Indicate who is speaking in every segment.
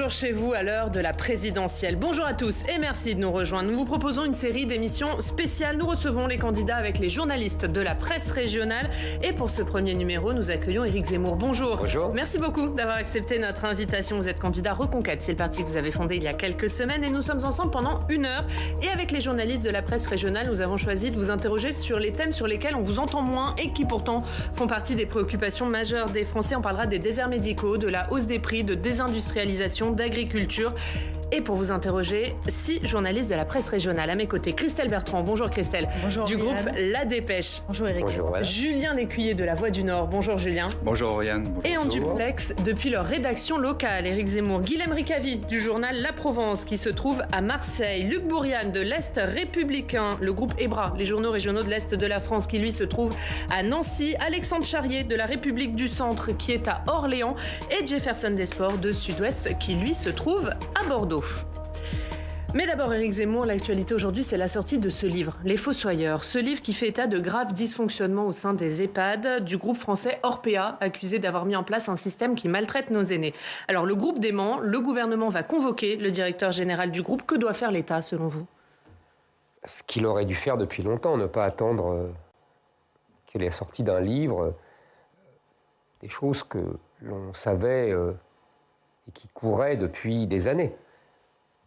Speaker 1: retour chez vous à l'heure de la présidentielle. Bonjour à tous et merci de nous rejoindre. Nous vous proposons une série d'émissions spéciales. Nous recevons les candidats avec les journalistes de la presse régionale. Et pour ce premier numéro, nous accueillons Éric Zemmour. Bonjour.
Speaker 2: Bonjour.
Speaker 1: Merci beaucoup d'avoir accepté notre invitation. Vous êtes candidat Reconquête. C'est le parti que vous avez fondé il y a quelques semaines et nous sommes ensemble pendant 1 heure. Et avec les journalistes de la presse régionale, nous avons choisi de vous interroger sur les thèmes sur lesquels on vous entend moins et qui pourtant font partie des préoccupations majeures des Français. On parlera des déserts médicaux, de la hausse des prix, de désindustrialisation, d'agriculture. Et pour vous interroger, 6 journalistes de la presse régionale. À mes côtés, Christelle Bertrand. Bonjour Christelle.
Speaker 3: Bonjour.
Speaker 1: Du
Speaker 3: Oriane.
Speaker 1: groupe La Dépêche.
Speaker 3: Bonjour Éric.
Speaker 2: Bonjour. Voilà.
Speaker 1: Julien Lécuyer de La Voix du Nord. Bonjour Julien.
Speaker 2: Bonjour Oriane. Bonjour.
Speaker 1: Et en duplex, depuis leur rédaction locale, Éric Zemmour, Guilhem Ricavi du journal La Provence qui se trouve à Marseille, Luc Bourriane de l'Est républicain, le groupe EBRA, les journaux régionaux de l'Est de la France qui lui se trouve à Nancy, Alexandre Charrier de La République du Centre qui est à Orléans et Jefferson Desports de Sud-Ouest qui lui se trouve à Bordeaux. Mais d'abord, Éric Zemmour, l'actualité aujourd'hui, c'est la sortie de ce livre, Les Fossoyeurs. Ce livre qui fait état de graves dysfonctionnements au sein des EHPAD, du groupe français Orpea, accusé d'avoir mis en place un système qui maltraite nos aînés. Alors, le groupe dément, le gouvernement va convoquer le directeur général du groupe. Que doit faire l'État, selon vous ?
Speaker 2: Ce qu'il aurait dû faire depuis longtemps, ne pas attendre qu'il ait sorti d'un livre des choses que l'on savait et qui couraient depuis des années.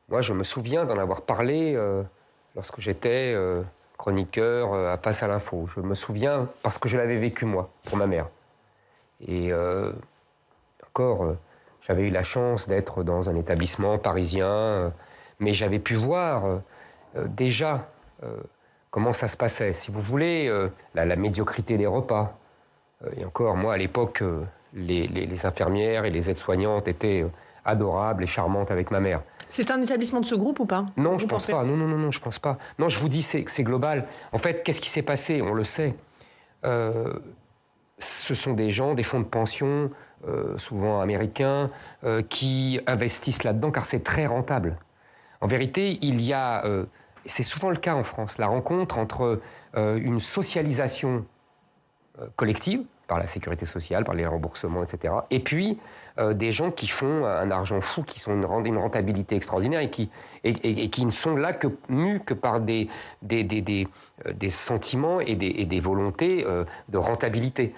Speaker 2: Moi, je me souviens d'en avoir parlé lorsque j'étais chroniqueur à Face à l'info. Je me souviens parce que je l'avais vécu, moi, pour ma mère. Et encore, j'avais eu la chance d'être dans un établissement parisien, mais j'avais pu voir déjà comment ça se passait. Si vous voulez, la médiocrité des repas. Et encore, moi, à l'époque, les infirmières et les aides-soignantes étaient adorables et charmantes avec ma mère.
Speaker 1: C'est un établissement de ce groupe ou pas ?
Speaker 2: Non, je pense pas. Non, je pense pas. Non, je vous dis, c'est global. En fait, qu'est-ce qui s'est passé ? On le sait. Ce sont des gens, des fonds de pension, souvent américains, qui investissent là-dedans car c'est très rentable. En vérité, il y a, c'est souvent le cas en France, la rencontre entre une socialisation collective, par la sécurité sociale, par les remboursements, etc. Et puis, des gens qui font un argent fou, qui sont une rentabilité extraordinaire et qui ne sont là que mus que par des sentiments et des volontés de rentabilité.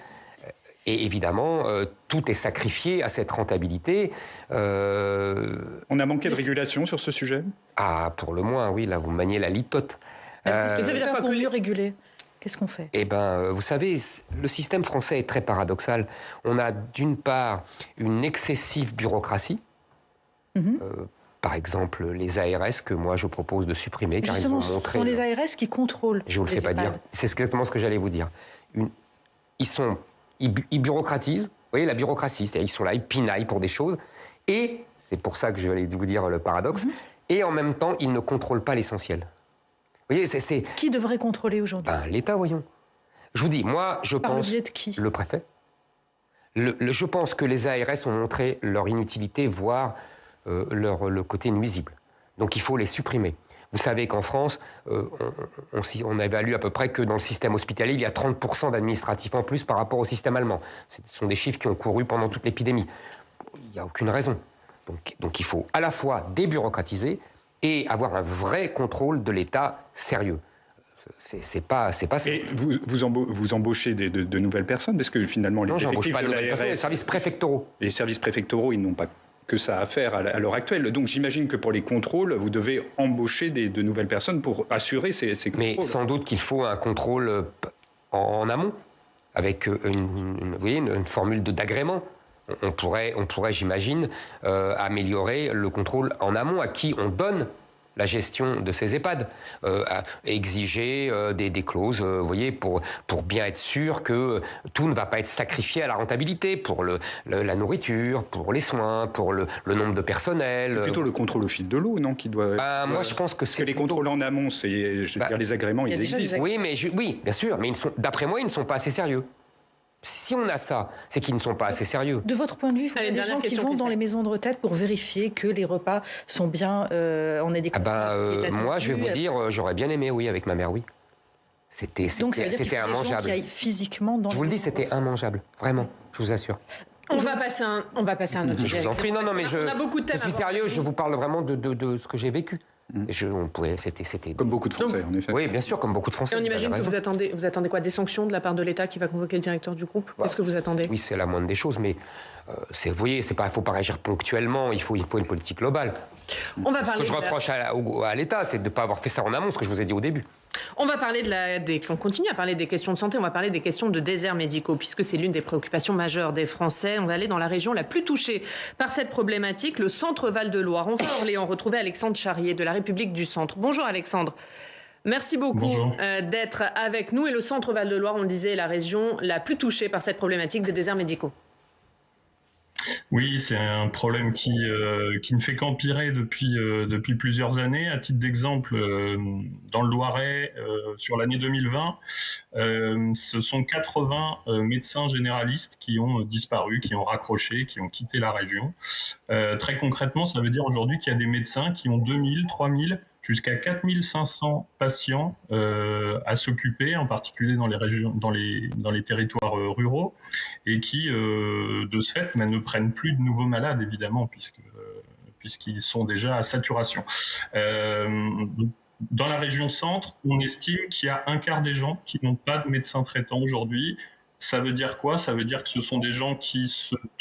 Speaker 2: Et évidemment, tout est sacrifié à cette rentabilité.
Speaker 4: On a manqué de régulation sur ce sujet ?
Speaker 2: Ah, pour le moins, oui, là, vous maniez la litote.
Speaker 3: Qu'est-ce que ça veut dire pour mieux réguler ? Qu'est-ce qu'on fait ?
Speaker 2: Eh bien, vous savez, le système français est très paradoxal. On a d'une part une excessive bureaucratie, par exemple les ARS que moi je propose de supprimer, car
Speaker 3: justement,
Speaker 2: ils ont montré...
Speaker 3: Ce sont les ARS qui contrôlent.
Speaker 2: Je vous le fais pas dire. C'est exactement ce que j'allais vous dire. Ils bureaucratisent, vous voyez la bureaucratie, c'est-à-dire ils sont là, ils pinaillent pour des choses, et c'est pour ça que je vais vous dire le paradoxe, et en même temps, ils ne contrôlent pas l'essentiel. Vous voyez,
Speaker 3: Qui devrait contrôler aujourd'hui ?
Speaker 2: L'État, voyons. Je vous dis, moi, je pense...
Speaker 3: Par le biais de qui ?
Speaker 2: Le préfet. Je pense que les ARS ont montré leur inutilité, voire le côté nuisible. Donc il faut les supprimer. Vous savez qu'en France, on évalue à peu près que dans le système hospitalier, il y a 30% d'administratifs en plus par rapport au système allemand. Ce sont des chiffres qui ont couru pendant toute l'épidémie. Il n'y a aucune raison. Donc il faut à la fois débureaucratiser et avoir un vrai contrôle de l'État sérieux. C'est pas ça.
Speaker 4: Et vous embauchez de nouvelles personnes ? Parce que finalement, les effectifs de l'ARS...
Speaker 2: Les services préfectoraux.
Speaker 4: Les services préfectoraux, ils n'ont pas que ça à faire à l'heure actuelle. Donc j'imagine que pour les contrôles, vous devez embaucher de nouvelles personnes pour assurer ces contrôles.
Speaker 2: Mais sans doute qu'il faut un contrôle en amont, avec une formule d'agrément. On pourrait, j'imagine, améliorer le contrôle en amont à qui on donne la gestion de ces EHPAD, exiger des clauses, vous voyez, pour bien être sûr que tout ne va pas être sacrifié à la rentabilité, pour la nourriture, pour les soins, pour le nombre de personnel.
Speaker 4: C'est plutôt le contrôle au fil de l'eau, non, qui doit...
Speaker 2: Moi, je pense que c'est...
Speaker 4: les contrôles en amont, les agréments, ils existent.
Speaker 2: Oui, bien sûr, mais d'après moi, ils ne sont pas assez sérieux. Si on a ça, c'est qu'ils ne sont pas assez sérieux.
Speaker 3: De votre point de vue, il y a des gens qui vont dans les maisons de retraite pour vérifier que les repas sont bien en adéquation.
Speaker 2: Moi, je vais vous dire, j'aurais bien aimé, oui, avec ma mère, oui. C'était immangeable.
Speaker 3: Qui aillent physiquement dans
Speaker 2: je vous le dis, c'était immangeable, vraiment, je vous assure.
Speaker 1: On va passer à un autre sujet.
Speaker 2: Je vous en prie, non, mais
Speaker 1: on a beaucoup de thèmes.
Speaker 2: Je suis sérieux, je vous parle vraiment de ce que j'ai vécu. C'était
Speaker 4: comme beaucoup de Français, en effet.
Speaker 2: Oui, bien sûr, comme beaucoup de Français.
Speaker 1: Et on imagine que vous attendez quoi? Des sanctions de la part de l'État qui va convoquer le directeur du groupe? Qu'est-ce que vous attendez?
Speaker 2: Oui, c'est la moindre des choses, mais vous voyez, il ne faut pas réagir ponctuellement, il faut une politique globale.
Speaker 1: On va parler
Speaker 2: ce que je reproche à l'État, c'est de ne pas avoir fait ça en amont, ce que je vous ai dit au début.
Speaker 1: On va parler on continue à parler des questions de santé, on va parler des questions de déserts médicaux, puisque c'est l'une des préoccupations majeures des Français. On va aller dans la région la plus touchée par cette problématique, le centre Val-de-Loire. On va à Orléans retrouver Alexandre Charrier de la République du Centre. Bonjour Alexandre. Merci beaucoup d'être avec nous. Et le centre Val-de-Loire, on le disait, est la région la plus touchée par cette problématique des déserts médicaux.
Speaker 5: Oui, c'est un problème qui ne fait qu'empirer depuis plusieurs années. À titre d'exemple, dans le Loiret, sur l'année 2020, ce sont 80 médecins généralistes qui ont disparu, qui ont raccroché, qui ont quitté la région. Très concrètement, ça veut dire aujourd'hui qu'il y a des médecins qui ont 2000, 3000, jusqu'à 4500 patients à s'occuper, en particulier dans les régions, dans les territoires ruraux, et qui, de ce fait, ne prennent plus de nouveaux malades, évidemment, puisqu'ils sont déjà à saturation. Dans la région centre, on estime qu'il y a un quart des gens qui n'ont pas de médecin traitant aujourd'hui. Ça veut dire quoi? Ça veut dire que ce sont des gens qui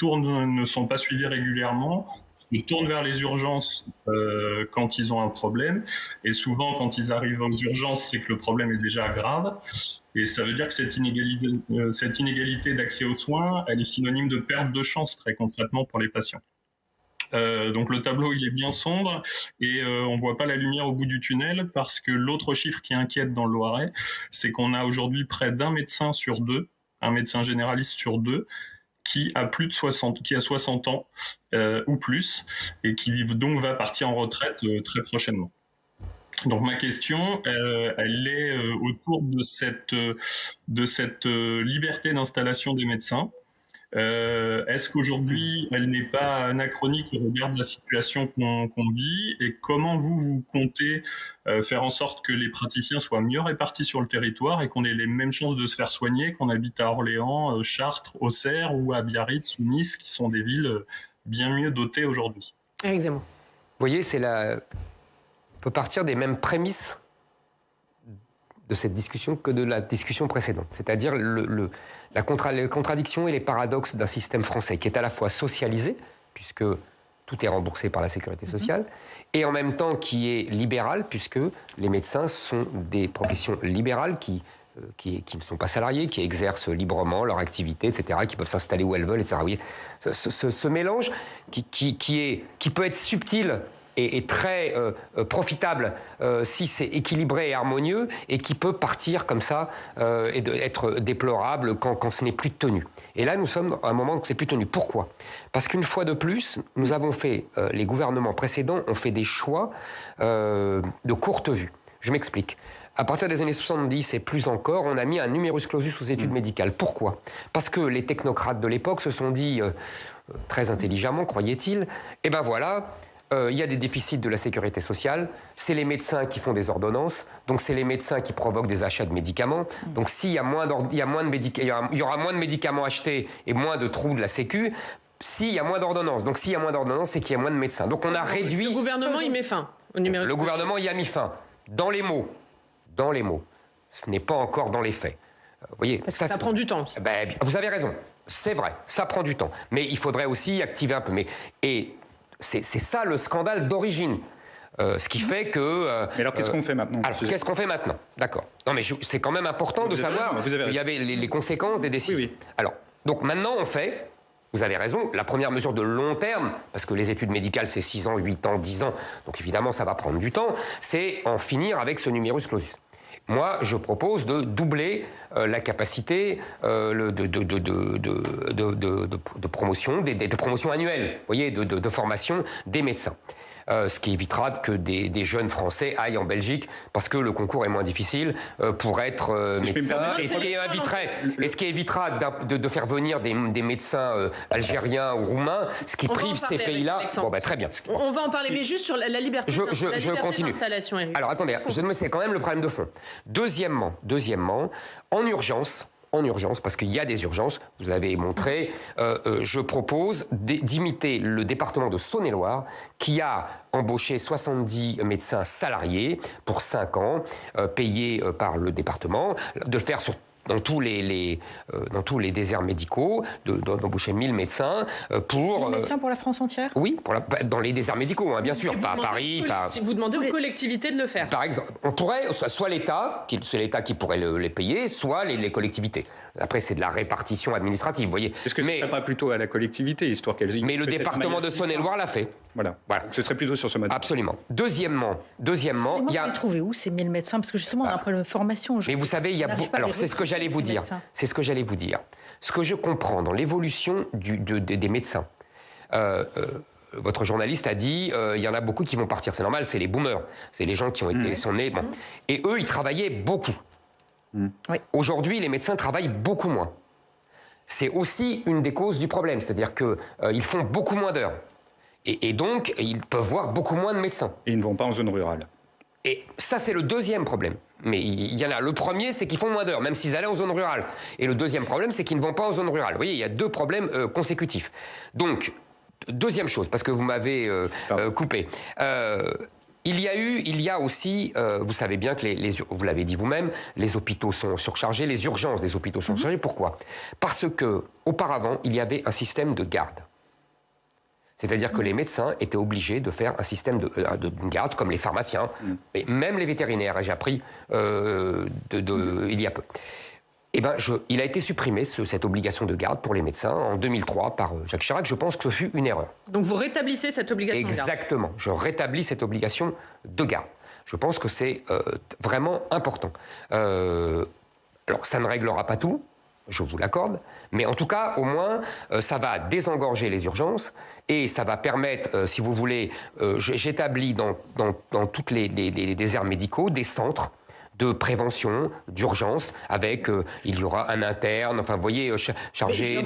Speaker 5: ne sont pas suivis régulièrement, ils tournent vers les urgences quand ils ont un problème. Et souvent, quand ils arrivent aux urgences, c'est que le problème est déjà grave. Et ça veut dire que cette inégalité d'accès aux soins, elle est synonyme de perte de chance, très concrètement, pour les patients. Donc le tableau, il est bien sombre et on ne voit pas la lumière au bout du tunnel, parce que l'autre chiffre qui inquiète dans le Loiret, c'est qu'on a aujourd'hui près d'un médecin sur deux, un médecin généraliste sur deux, qui a 60 ans ou plus, et qui donc va partir en retraite très prochainement. Donc ma question, elle est autour de cette liberté d'installation des médecins. Est-ce qu'aujourd'hui, elle n'est pas anachronique au regard de la situation qu'on vit, et comment vous comptez faire en sorte que les praticiens soient mieux répartis sur le territoire et qu'on ait les mêmes chances de se faire soigner, qu'on habite à Orléans, Chartres, Auxerre ou à Biarritz ou Nice, qui sont des villes bien mieux dotées aujourd'hui?
Speaker 1: Éric Zemmour.
Speaker 2: Vous voyez, on peut partir des mêmes prémices de cette discussion que de la discussion précédente. C'est-à-dire la contradiction et les paradoxes d'un système français qui est à la fois socialisé, puisque tout est remboursé par la sécurité sociale, et en même temps qui est libéral, puisque les médecins sont des professions libérales qui ne sont pas salariés, qui exercent librement leur activité, etc., qui peuvent s'installer où elles veulent, etc. Vous voyez, ce mélange qui peut être subtil et très profitable si c'est équilibré et harmonieux, et qui peut partir comme ça et être déplorable quand ce n'est plus tenu. Et là, nous sommes à un moment où c'est plus tenu. Pourquoi? Parce qu'une fois de plus, nous avons fait, les gouvernements précédents ont fait des choix de courte vue. Je m'explique. À partir des années 70 et plus encore, on a mis un numerus clausus aux études médicales. Pourquoi? Parce que les technocrates de l'époque se sont dit, très intelligemment, croyaient-ils, eh ben voilà, il y a des déficits de la sécurité sociale, c'est les médecins qui font des ordonnances, donc c'est les médecins qui provoquent des achats de médicaments. Donc s'il y a il y aura moins de médicaments achetés et moins de trous de la Sécu. S'il y a moins d'ordonnances, donc s'il y a moins d'ordonnances, c'est qu'il y a moins de médecins. Donc on a réduit.
Speaker 1: Le gouvernement y met fin au numéro.
Speaker 2: Le gouvernement y a mis fin. Dans les mots. Ce n'est pas encore dans les faits. Vous voyez,
Speaker 1: parce que ça prend du temps.
Speaker 2: Vous avez raison. C'est vrai, ça prend du temps. Mais il faudrait aussi activer un peu. Et c'est ça le scandale d'origine. Ce qui fait que...
Speaker 4: Mais alors, qu'est-ce qu'on fait maintenant?
Speaker 2: Alors, qu'est-ce qu'on fait maintenant? D'accord. Non, mais c'est quand même important de savoir qu'il y avait les conséquences des décisions.
Speaker 4: Oui.
Speaker 2: Alors, donc maintenant, on fait... Vous avez raison, la première mesure de long terme, parce que les études médicales, c'est 6 ans, 8 ans, 10 ans, donc évidemment, ça va prendre du temps, c'est en finir avec ce numerus clausus. Moi, je propose de doubler la capacité de promotion, de promotion annuelle, vous voyez, de formation des médecins. Ce qui évitera que des jeunes Français aillent en Belgique, parce que le concours est moins difficile pour être médecin, et ce qui évitera de faire venir des médecins algériens ou roumains, ce qui prive ces pays-là. Bon, très bien.
Speaker 1: On va en parler, mais juste sur la liberté,
Speaker 2: je continue.
Speaker 1: D'installation, Éric.
Speaker 2: Alors attendez, c'est quand même le problème de fond. Deuxièmement, en urgence, en urgence, parce qu'il y a des urgences, vous avez montré, je propose d'imiter le département de Saône-et-Loire, qui a embauché 70 médecins salariés pour 5 ans, payés par le département, de le faire dans tous les déserts médicaux, d'embaucher 1000 médecins pour...
Speaker 3: 1000 médecins pour la France entière ?
Speaker 2: Oui, dans les déserts médicaux, bien sûr, pas à Paris.
Speaker 1: Vous demandez aux collectivités de le faire.
Speaker 2: Par exemple, on pourrait, soit l'État, c'est l'État qui pourrait les payer, soit les collectivités. Après, c'est de la répartition administrative, vous voyez.
Speaker 4: Est-ce que ce ne serait pas plutôt à la collectivité, histoire qu'elles y...
Speaker 2: Mais le département de Saône-et-Loire l'a fait.
Speaker 4: Voilà. Ce serait plutôt sur ce mode.
Speaker 2: Absolument. Deuxièmement,
Speaker 3: il y a... Vous les trouvez où, ces 1000 médecins ? Parce que justement, on a un problème de formation.
Speaker 2: Mais vous savez, il y a... Alors, c'est ce que j'allais vous dire. C'est ce que j'allais vous dire. Ce que je comprends dans l'évolution des médecins, votre journaliste a dit, il y en a beaucoup qui vont partir. C'est normal, c'est les boomers. C'est les gens qui sont nés... Bon. Et eux, ils travaillaient beaucoup. Oui. Aujourd'hui, les médecins travaillent beaucoup moins. C'est aussi une des causes du problème, c'est-à-dire qu'ils font beaucoup moins d'heures. Et donc, ils peuvent voir beaucoup moins de médecins.
Speaker 4: Et ils ne vont pas en zone rurale.
Speaker 2: Et ça, c'est le deuxième problème. Mais il y en a. Le premier, c'est qu'ils font moins d'heures, même s'ils allaient en zone rurale. Et le deuxième problème, c'est qu'ils ne vont pas en zone rurale. Vous voyez, il y a 2 problèmes consécutifs. Donc, deuxième chose, parce que vous m'avez coupé. Il y a aussi, vous savez bien que vous l'avez dit vous-même, les hôpitaux sont surchargés, les urgences des hôpitaux sont surchargées. Pourquoi ? Parce que auparavant, il y avait un système de garde. C'est-à-dire que les médecins étaient obligés de faire un système de garde, comme les pharmaciens, et même les vétérinaires. Et j'ai appris il y a peu. Il a été supprimé, cette obligation de garde pour les médecins, en 2003, par Jacques Chirac. Je pense que ce fut une erreur.
Speaker 1: Donc vous rétablissez cette obligation de garde ?
Speaker 2: Exactement. Je rétablis cette obligation de garde. Je pense que c'est vraiment important. Alors, ça ne réglera pas tout, je vous l'accorde, mais en tout cas, au moins, ça va désengorger les urgences et ça va permettre, si vous voulez, j'établis dans tous les déserts médicaux des centres de prévention, d'urgence, avec, il y aura un interne, enfin, vous voyez, chargé...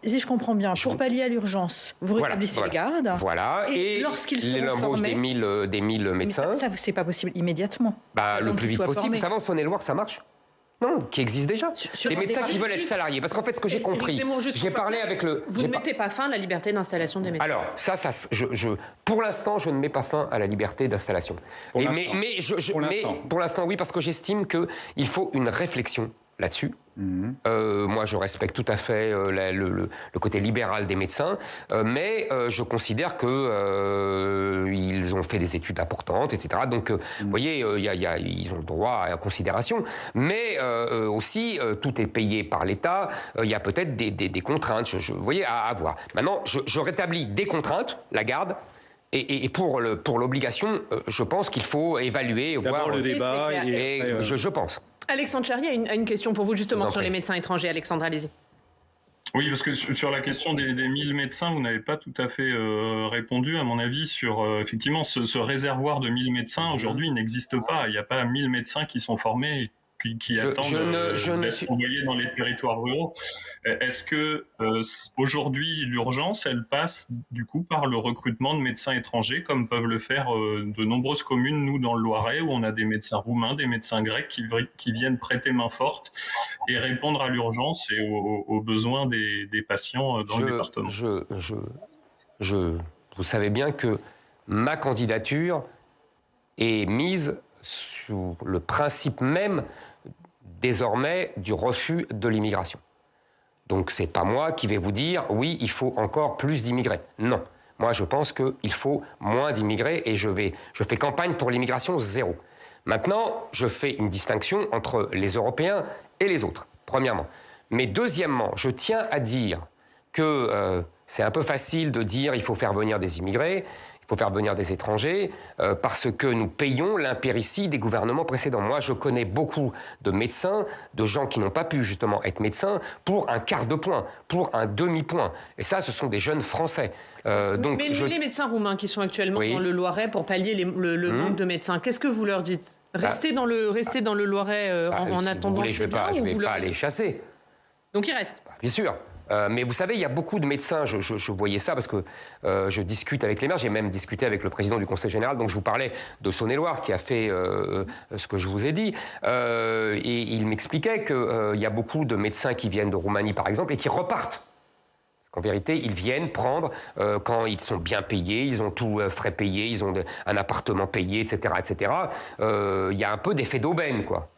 Speaker 3: Si je comprends bien, pour pallier à l'urgence, vous rétablissez les gardes.
Speaker 2: Voilà, et
Speaker 3: lorsqu'ils seront
Speaker 2: l'embauche des 1000 médecins...
Speaker 3: Mais ça c'est pas possible immédiatement.
Speaker 2: Le plus vite possible. Vous savez, en Saône-et-Loire, ça marche. Non, qui existe déjà. Les médecins qui veulent être salariés. Parce qu'en fait, ce que j'ai compris, j'ai parlé avec le...
Speaker 1: Vous ne mettez pas fin à la liberté d'installation des médecins.
Speaker 2: Alors, pour l'instant, je ne mets pas fin à la liberté d'installation. Pour l'instant, oui, parce que j'estime qu'il faut une réflexion là-dessus. Moi, je respecte tout à fait le côté libéral des médecins, mais je considère qu'ils ont fait des études importantes, etc. Donc, vous voyez, ils ont le droit à considération, mais aussi, tout est payé par l'État. Il y a peut-être des contraintes, vous voyez, à voir. Maintenant, je rétablis des contraintes, la garde. Et pour l'obligation, je pense qu'il faut évaluer, voir
Speaker 4: le débat.
Speaker 2: Je pense.
Speaker 1: Alexandre Charrier a une question pour vous justement sur les médecins étrangers. Alexandre, allez-y.
Speaker 5: Oui, parce que sur la question des 1000 médecins, vous n'avez pas tout à fait répondu, à mon avis, sur effectivement ce réservoir de 1000 médecins. Aujourd'hui, il n'existe pas. Il n'y a pas 1000 médecins qui sont formés qui attendent d'être envoyés dans les territoires ruraux. Est-ce que aujourd'hui, l'urgence, elle passe du coup par le recrutement de médecins étrangers, comme peuvent le faire de nombreuses communes, nous, dans le Loiret, où on a des médecins roumains, des médecins grecs qui viennent prêter main forte et répondre à l'urgence et aux besoins des patients dans le département.
Speaker 2: Vous savez bien que ma candidature est mise sous le principe même désormais du refus de l'immigration. Donc c'est pas moi qui vais vous dire oui, il faut encore plus d'immigrés. Non. Moi je pense qu'il faut moins d'immigrés et je fais campagne pour l'immigration zéro. Maintenant, je fais une distinction entre les Européens et les autres, premièrement. Mais deuxièmement, je tiens à dire que c'est un peu facile de dire il faut faire venir des immigrés. Il faut faire venir des étrangers parce que nous payons l'impéritie des gouvernements précédents. Moi, je connais beaucoup de médecins, de gens qui n'ont pas pu justement être médecins pour un quart de point, pour un demi-point. Et ça, ce sont des jeunes Français.
Speaker 1: Mais les médecins roumains qui sont actuellement dans le Loiret pour pallier le manque de médecins, qu'est-ce que vous leur dites ? Restez dans le Loiret en attendant.
Speaker 2: Je ne vais pas les chasser.
Speaker 1: Donc ils restent.
Speaker 2: Bien sûr. Mais vous savez, il y a beaucoup de médecins, je voyais ça parce que je discute avec les maires, j'ai même discuté avec le président du Conseil général, donc je vous parlais de Saône-et-Loire qui a fait ce que je vous ai dit, et il m'expliquait qu'il y a beaucoup de médecins qui viennent de Roumanie par exemple et qui repartent. En vérité, ils viennent prendre quand ils sont bien payés, ils ont tout frais payés, ils ont un appartement payé, etc., etc. Il y a un peu d'effet d'aubaine, quoi.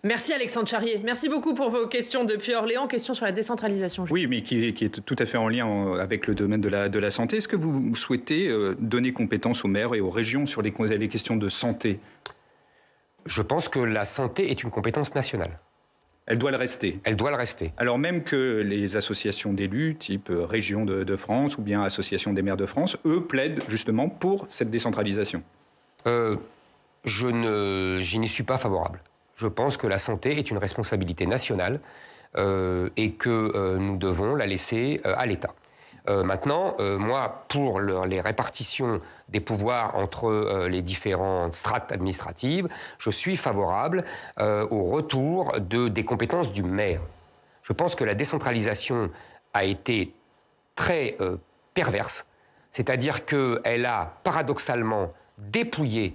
Speaker 1: Merci Alexandre Charrier. Merci beaucoup pour vos questions depuis Orléans. Question sur la décentralisation.
Speaker 4: Oui, mais qui est tout à fait en lien avec le domaine de la santé. Est-ce que vous souhaitez donner compétence aux maires et aux régions sur les questions de santé ?
Speaker 2: Je pense que la santé est une compétence nationale.
Speaker 4: Elle doit le rester.
Speaker 2: Elle doit le rester.
Speaker 4: Alors même que les associations d'élus, type Région de France ou bien Association des maires de France, eux plaident justement pour cette décentralisation.
Speaker 2: Je n'y suis pas favorable. Je pense que la santé est une responsabilité nationale et que nous devons la laisser à l'État. Maintenant, moi, pour les répartitions des pouvoirs entre les différentes strates administratives, je suis favorable au retour des compétences du maire. Je pense que la décentralisation a été très perverse, c'est-à-dire qu'elle a paradoxalement dépouillé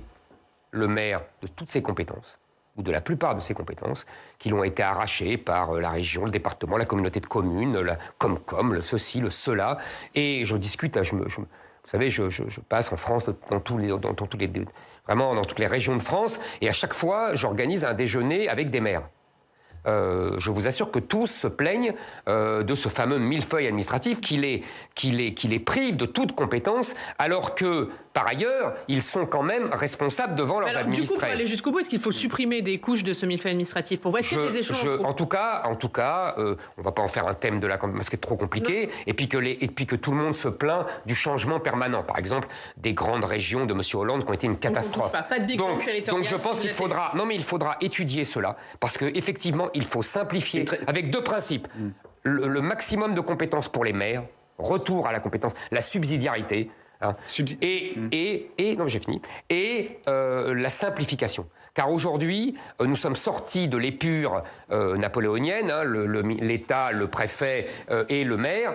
Speaker 2: le maire de toutes ses compétences, ou de la plupart de ses compétences, qui lui ont été arrachées par la région, le département, la communauté de communes, la Comcom, le ceci, le cela. Et je discute, vous savez, je passe en France dans toutes les régions de France, et à chaque fois, j'organise un déjeuner avec des maires. Je vous assure que tous se plaignent de ce fameux millefeuille administratif qui les prive de toute compétence, alors que, par ailleurs, ils sont quand même responsables devant leurs administrés.
Speaker 1: Du coup, pour aller jusqu'au bout, est-ce qu'il faut supprimer des couches de ce millefeuille administratif pour voir s'il y a des échelons
Speaker 2: en tout cas, on ne va pas en faire un thème de la campagne parce que c'est trop compliqué, et puis que tout le monde se plaint du changement permanent. Par exemple, des grandes régions de M. Hollande qui ont été une catastrophe.
Speaker 1: Pas de big bang territorial.
Speaker 2: Donc je pense qu'il faudra étudier cela, parce qu'effectivement, il faut simplifier avec deux principes. Le maximum de compétences pour les maires, retour à la compétence, la subsidiarité, hein, non, j'ai fini, et la simplification. Car aujourd'hui, nous sommes sortis de l'épure napoléonienne, hein, l'État, le préfet et le maire,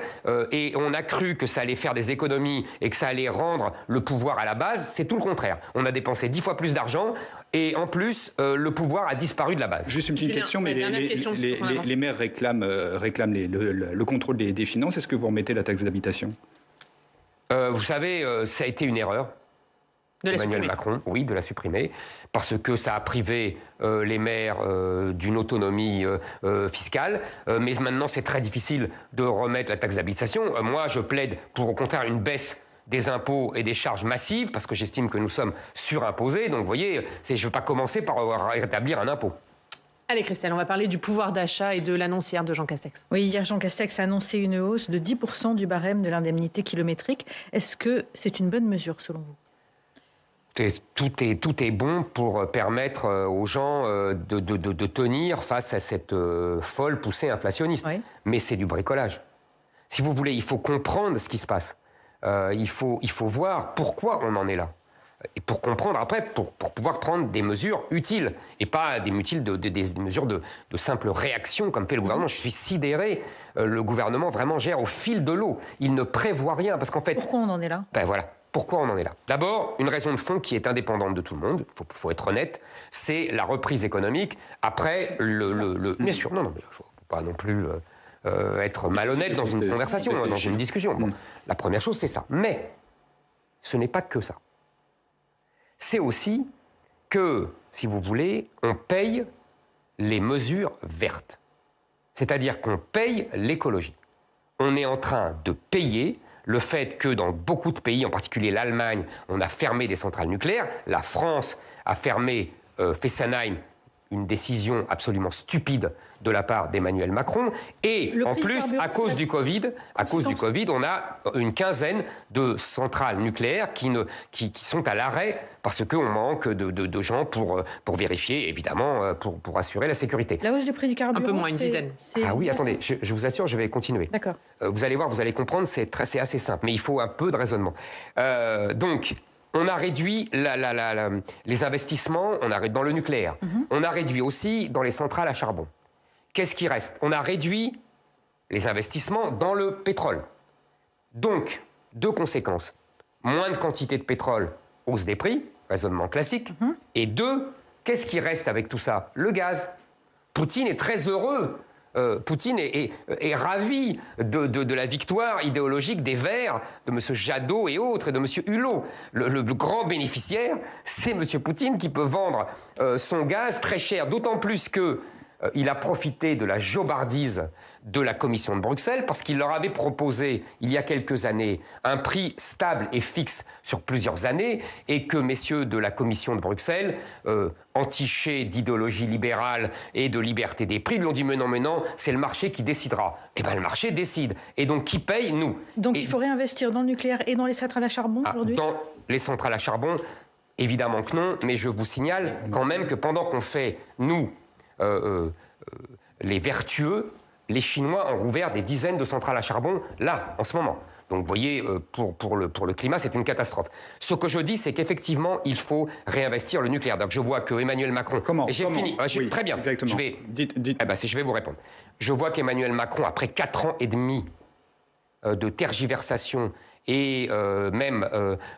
Speaker 2: et on a cru que ça allait faire des économies et que ça allait rendre le pouvoir à la base. C'est tout le contraire. On a dépensé 10 fois plus d'argent, et en plus, le pouvoir a disparu de la base.
Speaker 4: Juste une petite question, mais les maires réclament le contrôle des finances. Est-ce que vous remettez la taxe d'habitation ?
Speaker 2: Vous savez, ça a été une erreur. Emmanuel Macron, oui, de la supprimer, parce que ça a privé les maires d'une autonomie fiscale. Mais maintenant, c'est très difficile de remettre la taxe d'habitation. Moi, je plaide pour, au contraire, une baisse des impôts et des charges massives, parce que j'estime que nous sommes surimposés. Donc, vous voyez, je ne veux pas commencer par rétablir un impôt.
Speaker 1: Allez Christelle, on va parler du pouvoir d'achat et de l'annonce hier de Jean Castex.
Speaker 3: Oui, hier Jean Castex a annoncé une hausse de 10% du barème de l'indemnité kilométrique. Est-ce que c'est une bonne mesure selon vous ?
Speaker 2: Tout est bon pour permettre aux gens de tenir face à cette folle poussée inflationniste. Oui. Mais c'est du bricolage. Si vous voulez, il faut comprendre ce qui se passe. Il faut voir pourquoi on en est là. Et pour comprendre après, pour pouvoir prendre des mesures utiles, et pas des mesures de simple réaction comme fait le gouvernement. Je suis sidéré. Le gouvernement vraiment gère au fil de l'eau. Il ne prévoit rien. Parce qu'en fait,
Speaker 3: pourquoi on en est là ?
Speaker 2: Ben voilà. Pourquoi on en est là ? D'abord, une raison de fond qui est indépendante de tout le monde, il faut être honnête, c'est la reprise économique après bien sûr, non, mais il ne faut pas non plus être malhonnête dans une conversation, dans une discussion. Bon, la première chose, c'est ça. Mais ce n'est pas que ça. C'est aussi que, si vous voulez, on paye les mesures vertes. C'est-à-dire qu'on paye l'écologie. On est en train de payer le fait que dans beaucoup de pays, en particulier l'Allemagne, on a fermé des centrales nucléaires. La France a fermé Fessenheim, une décision absolument stupide de la part d'Emmanuel Macron. Et en plus, à cause du Covid, on a une quinzaine de centrales nucléaires qui sont à l'arrêt parce qu'on manque de gens pour vérifier, évidemment, pour assurer la sécurité.
Speaker 3: La hausse du prix du carburant,
Speaker 1: un peu moins, une dizaine.
Speaker 2: Ah oui, attendez, je vous assure, je vais continuer.
Speaker 3: D'accord.
Speaker 2: Vous allez voir, vous allez comprendre, c'est assez simple, mais il faut un peu de raisonnement. Donc, on a réduit les investissements, dans le nucléaire. On a réduit aussi dans les centrales à charbon. Qu'est-ce qui reste ? On a réduit les investissements dans le pétrole. Donc, 2 conséquences. Moins de quantité de pétrole, hausse des prix, raisonnement classique. Et 2, qu'est-ce qui reste avec tout ça? Le gaz. Poutine est très heureux. Poutine est ravi de la victoire idéologique des Verts, de M. Jadot et autres, et de M. Hulot. Le grand bénéficiaire, c'est M. Poutine qui peut vendre son gaz très cher, d'autant plus qu'il a profité de la jobardise de la Commission de Bruxelles, parce qu'il leur avait proposé, il y a quelques années, un prix stable et fixe sur plusieurs années, et que messieurs de la Commission de Bruxelles, entichés d'idéologie libérale et de liberté des prix, lui ont dit « mais non, c'est le marché qui décidera ». Eh bien, le marché décide. Et donc, qui paye? Nous.
Speaker 3: Donc, il faut réinvestir dans le nucléaire et dans les centrales à charbon aujourd'hui?
Speaker 2: Dans les centrales à charbon, évidemment que non, mais je vous signale quand même que pendant qu'on fait, nous, les vertueux, les Chinois ont rouvert des dizaines de centrales à charbon, là, en ce moment. Donc, vous voyez, pour le climat, c'est une catastrophe. Ce que je dis, c'est qu'effectivement, il faut réinvestir le nucléaire. Donc, je vois que Emmanuel Macron...
Speaker 4: Comment?
Speaker 2: Et j'ai fini.
Speaker 4: Oui,
Speaker 2: très bien.
Speaker 4: Exactement.
Speaker 2: Dites. Je vais vous répondre. Je vois qu'Emmanuel Macron, après 4 ans et demi de tergiversation et même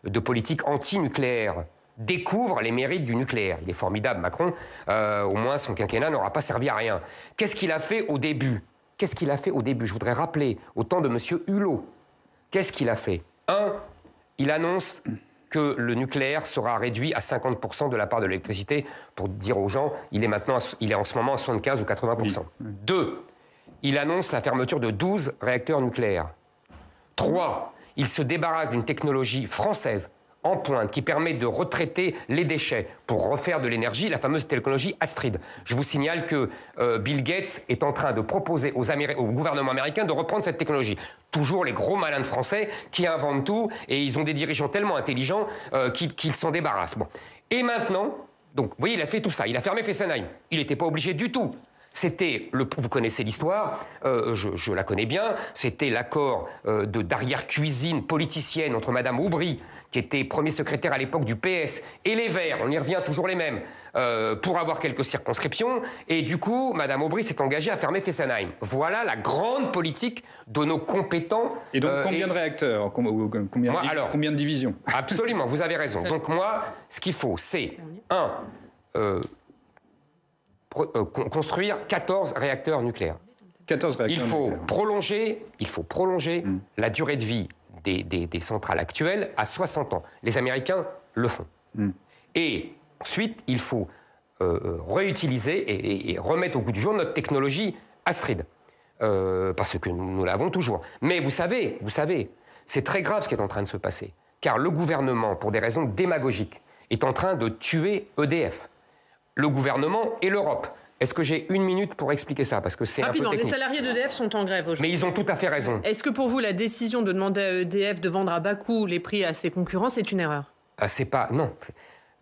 Speaker 2: de politique anti-nucléaire, découvre les mérites du nucléaire. Il est formidable, Macron. Au moins, son quinquennat n'aura pas servi à rien. Qu'est-ce qu'il a fait au début? Je voudrais rappeler, au temps de M. Hulot, qu'est-ce qu'il a fait? 1, il annonce que le nucléaire sera réduit à 50% de la part de l'électricité, pour dire aux gens, il est en ce moment à 75 ou 80%. 2, il annonce la fermeture de 12 réacteurs nucléaires. 3, il se débarrasse d'une technologie française en pointe qui permet de retraiter les déchets pour refaire de l'énergie, la fameuse technologie Astrid. Je vous signale que Bill Gates est en train de proposer au gouvernement américain de reprendre cette technologie. Toujours les gros malins de Français qui inventent tout, et ils ont des dirigeants tellement intelligents qu'ils s'en débarrassent. Bon. Et maintenant, donc, vous voyez, il a fait tout ça, il a fermé Fessenheim. Il n'était pas obligé du tout. C'était, vous connaissez l'histoire, je la connais bien, c'était l'accord d'arrière-cuisine politicienne entre Mme Aubry, qui était premier secrétaire à l'époque du PS, et les Verts, on y revient toujours les mêmes, pour avoir quelques circonscriptions. Et du coup, Mme Aubry s'est engagée à fermer Fessenheim. Voilà la grande politique de nos compétents.
Speaker 4: Et donc, combien de réacteurs? Combien de divisions?
Speaker 2: Absolument, vous avez raison. Donc moi, ce qu'il faut, c'est, construire 14 réacteurs nucléaires.
Speaker 4: 14 réacteurs
Speaker 2: Il faut prolonger la durée de vie des centrales actuelles à 60 ans. Les Américains le font. Et ensuite, il faut réutiliser et remettre au goût du jour notre technologie Astrid. Parce que nous l'avons toujours. Mais vous savez, c'est très grave ce qui est en train de se passer. Car le gouvernement, pour des raisons démagogiques, est en train de tuer EDF. Le gouvernement et l'Europe. Est-ce que j'ai 1 minute pour expliquer ça? Parce que c'est un peu technique.
Speaker 1: Les salariés d'EDF sont en grève aujourd'hui.
Speaker 2: Mais ils ont tout à fait raison.
Speaker 1: Est-ce que pour vous, la décision de demander à EDF de vendre à bas coût les prix à ses concurrents, c'est une erreur?
Speaker 2: C'est pas... Non.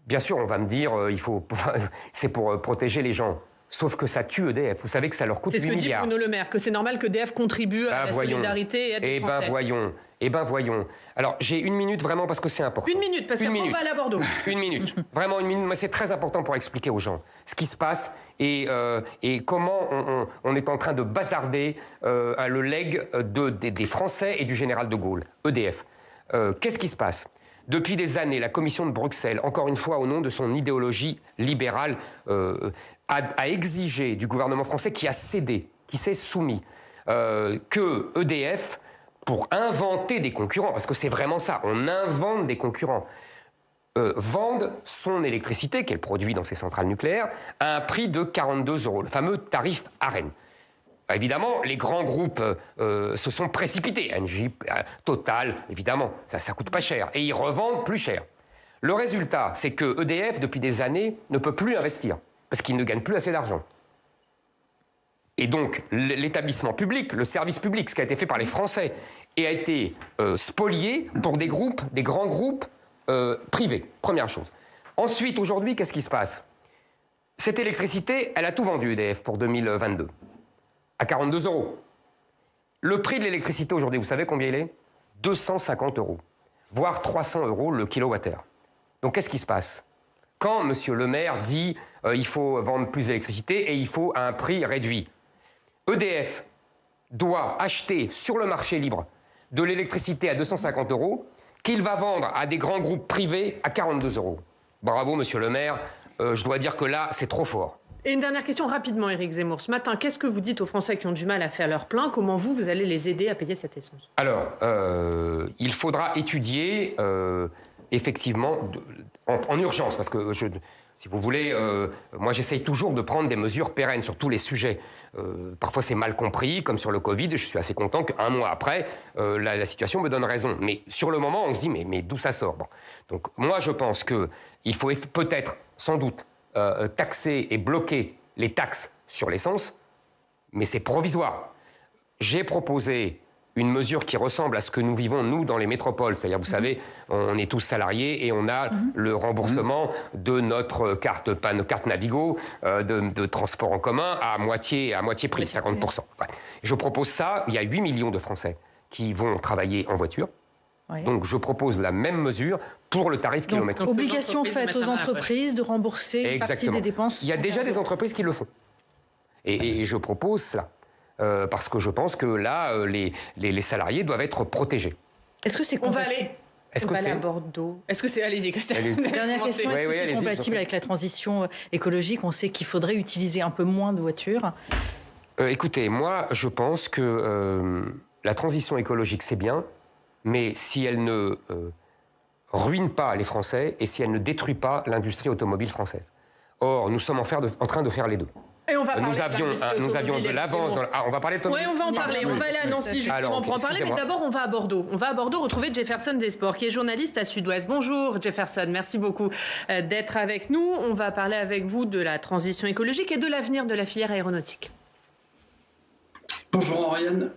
Speaker 2: Bien sûr, on va me dire, c'est pour protéger les gens. Sauf que ça tue EDF. Vous savez que ça leur coûte 8 milliards.
Speaker 1: C'est ce que dit Bruno Le Maire, que c'est normal qu'EDF contribue à la solidarité et à des Français.
Speaker 2: Voyons. Alors, j'ai 1 minute vraiment parce que c'est important.
Speaker 1: 1 minute, parce qu'après on va aller à Bordeaux.
Speaker 2: 1 minute. Vraiment 1 minute, mais c'est très important pour expliquer aux gens ce qui se passe et comment on est en train de bazarder le legs des Français et du général de Gaulle, EDF. Qu'est-ce qui se passe? Depuis des années, la Commission de Bruxelles, encore une fois au nom de son idéologie libérale, a exigé du gouvernement français qui a cédé, qui s'est soumis, que EDF, pour inventer des concurrents, parce que c'est vraiment ça, on invente des concurrents, vende son électricité qu'elle produit dans ses centrales nucléaires à un prix de 42 €, le fameux tarif ARENH. Évidemment, les grands groupes se sont précipités. Engie, Total, évidemment, ça coûte pas cher. Et ils revendent plus cher. Le résultat, c'est que EDF, depuis des années, ne peut plus investir, parce qu'il ne gagne plus assez d'argent. Et donc, l'établissement public, le service public, ce qui a été fait par les Français, a été spolié pour des grands groupes privés. Première chose. Ensuite, aujourd'hui, qu'est-ce qui se passe? Cette électricité, elle a tout vendu, EDF, pour 2022. À 42 €. Le prix de l'électricité aujourd'hui, vous savez combien il est? 250 €, voire 300 € le kilowattheure. Donc qu'est-ce qui se passe? Quand M. Le Maire dit il faut vendre plus d'électricité et il faut à un prix réduit, EDF doit acheter sur le marché libre de l'électricité à 250 €, qu'il va vendre à des grands groupes privés à 42 €. Bravo, monsieur le maire. Je dois dire que là, c'est trop fort.
Speaker 1: Et une dernière question rapidement, Éric Zemmour. Ce matin, qu'est-ce que vous dites aux Français qui ont du mal à faire leur plein? Comment vous allez les aider à payer cette essence?
Speaker 2: Alors, il faudra étudier, effectivement, en urgence, parce que, si vous voulez, moi j'essaye toujours de prendre des mesures pérennes sur tous les sujets. Parfois c'est mal compris, comme sur le Covid, je suis assez content qu'un mois après, la situation me donne raison. Mais sur le moment, on se dit, mais d'où ça sort? Bon. Donc moi je pense qu'il faut peut-être, sans doute, taxer et bloquer les taxes sur l'essence, mais c'est provisoire. J'ai proposé une mesure qui ressemble à ce que nous vivons, nous, dans les métropoles. C'est-à-dire, vous savez, on est tous salariés et on a le remboursement de notre carte Navigo de transport en commun à moitié prix, 50%. Ouais. Je propose ça, il y a 8 millions de Français qui vont travailler en voiture. Oui. Donc, je propose la même mesure pour le tarif kilométrique.
Speaker 3: Obligation faite aux entreprises de rembourser une partie des dépenses.
Speaker 2: Il y a déjà des entreprises qui le font. Et je propose cela. Parce que je pense que là, les salariés doivent être protégés.
Speaker 3: Est-ce que c'est compatible?
Speaker 1: On va aller à Bordeaux. Est-ce que c'est... Allez-y, Christelle.
Speaker 3: Dernière question, est-ce que c'est compatible avec la transition écologique? On sait qu'il faudrait utiliser un peu moins de voitures.
Speaker 2: Écoutez, moi, je pense que la transition écologique, c'est bien, mais si elle ne ruine pas les Français et si elle ne détruit pas l'industrie automobile française. Or, nous sommes en train de faire les deux.
Speaker 1: Et on va
Speaker 2: nous avions de l'avance. On va parler de
Speaker 1: Oui, on va en parler. On va aller à Nancy justement pour en parler. Mais d'abord, on va à Bordeaux. On va à Bordeaux retrouver Jefferson Desports, qui est journaliste à Sud-Ouest. Bonjour Jefferson, merci beaucoup d'être avec nous. On va parler avec vous de la transition écologique et de l'avenir de la filière aéronautique.
Speaker 6: Bonjour Oriane.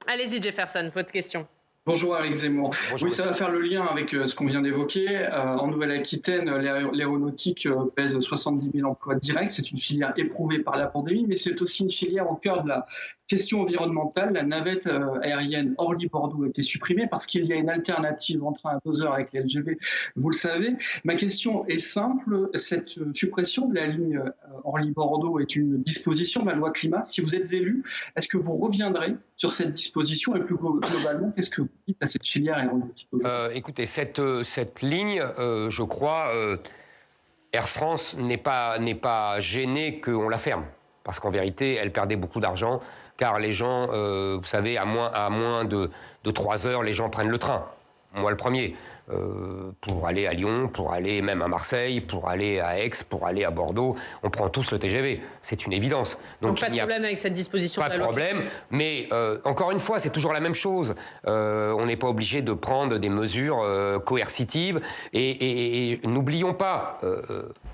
Speaker 1: Allez-y Jefferson, votre question.
Speaker 6: Bonjour Éric Zemmour.
Speaker 2: Bonjour.
Speaker 6: Oui, ça va faire le lien avec ce qu'on vient d'évoquer. En Nouvelle-Aquitaine, l'aéronautique pèse 70 000 emplois directs. C'est une filière éprouvée par la pandémie, mais c'est aussi une filière au cœur de la question environnementale. La navette aérienne Orly-Bordeaux a été supprimée parce qu'il y a une alternative en train à 2 heures avec les LGV, vous le savez. Ma question est simple. Cette suppression de la ligne Orly-Bordeaux est une disposition de la loi climat. Si vous êtes élu, est-ce que vous reviendrez sur cette disposition et plus globalement, qu'est-ce que vous dites à cette filière aéronautique?
Speaker 2: Écoutez, cette ligne, je crois, Air France n'est pas gêné qu'on la ferme. Parce qu'en vérité, elle perdait beaucoup d'argent, car les gens, vous savez, à moins de 3 heures, les gens prennent le train. Moi, le premier. Pour aller à Lyon, pour aller même à Marseille, pour aller à Aix, pour aller à Bordeaux, on prend tous le TGV. C'est une évidence.
Speaker 1: Donc pas de problème avec cette disposition.
Speaker 2: Pas de problème, mais encore une fois, c'est toujours la même chose. On n'est pas obligé de prendre des mesures coercitives. Et n'oublions pas,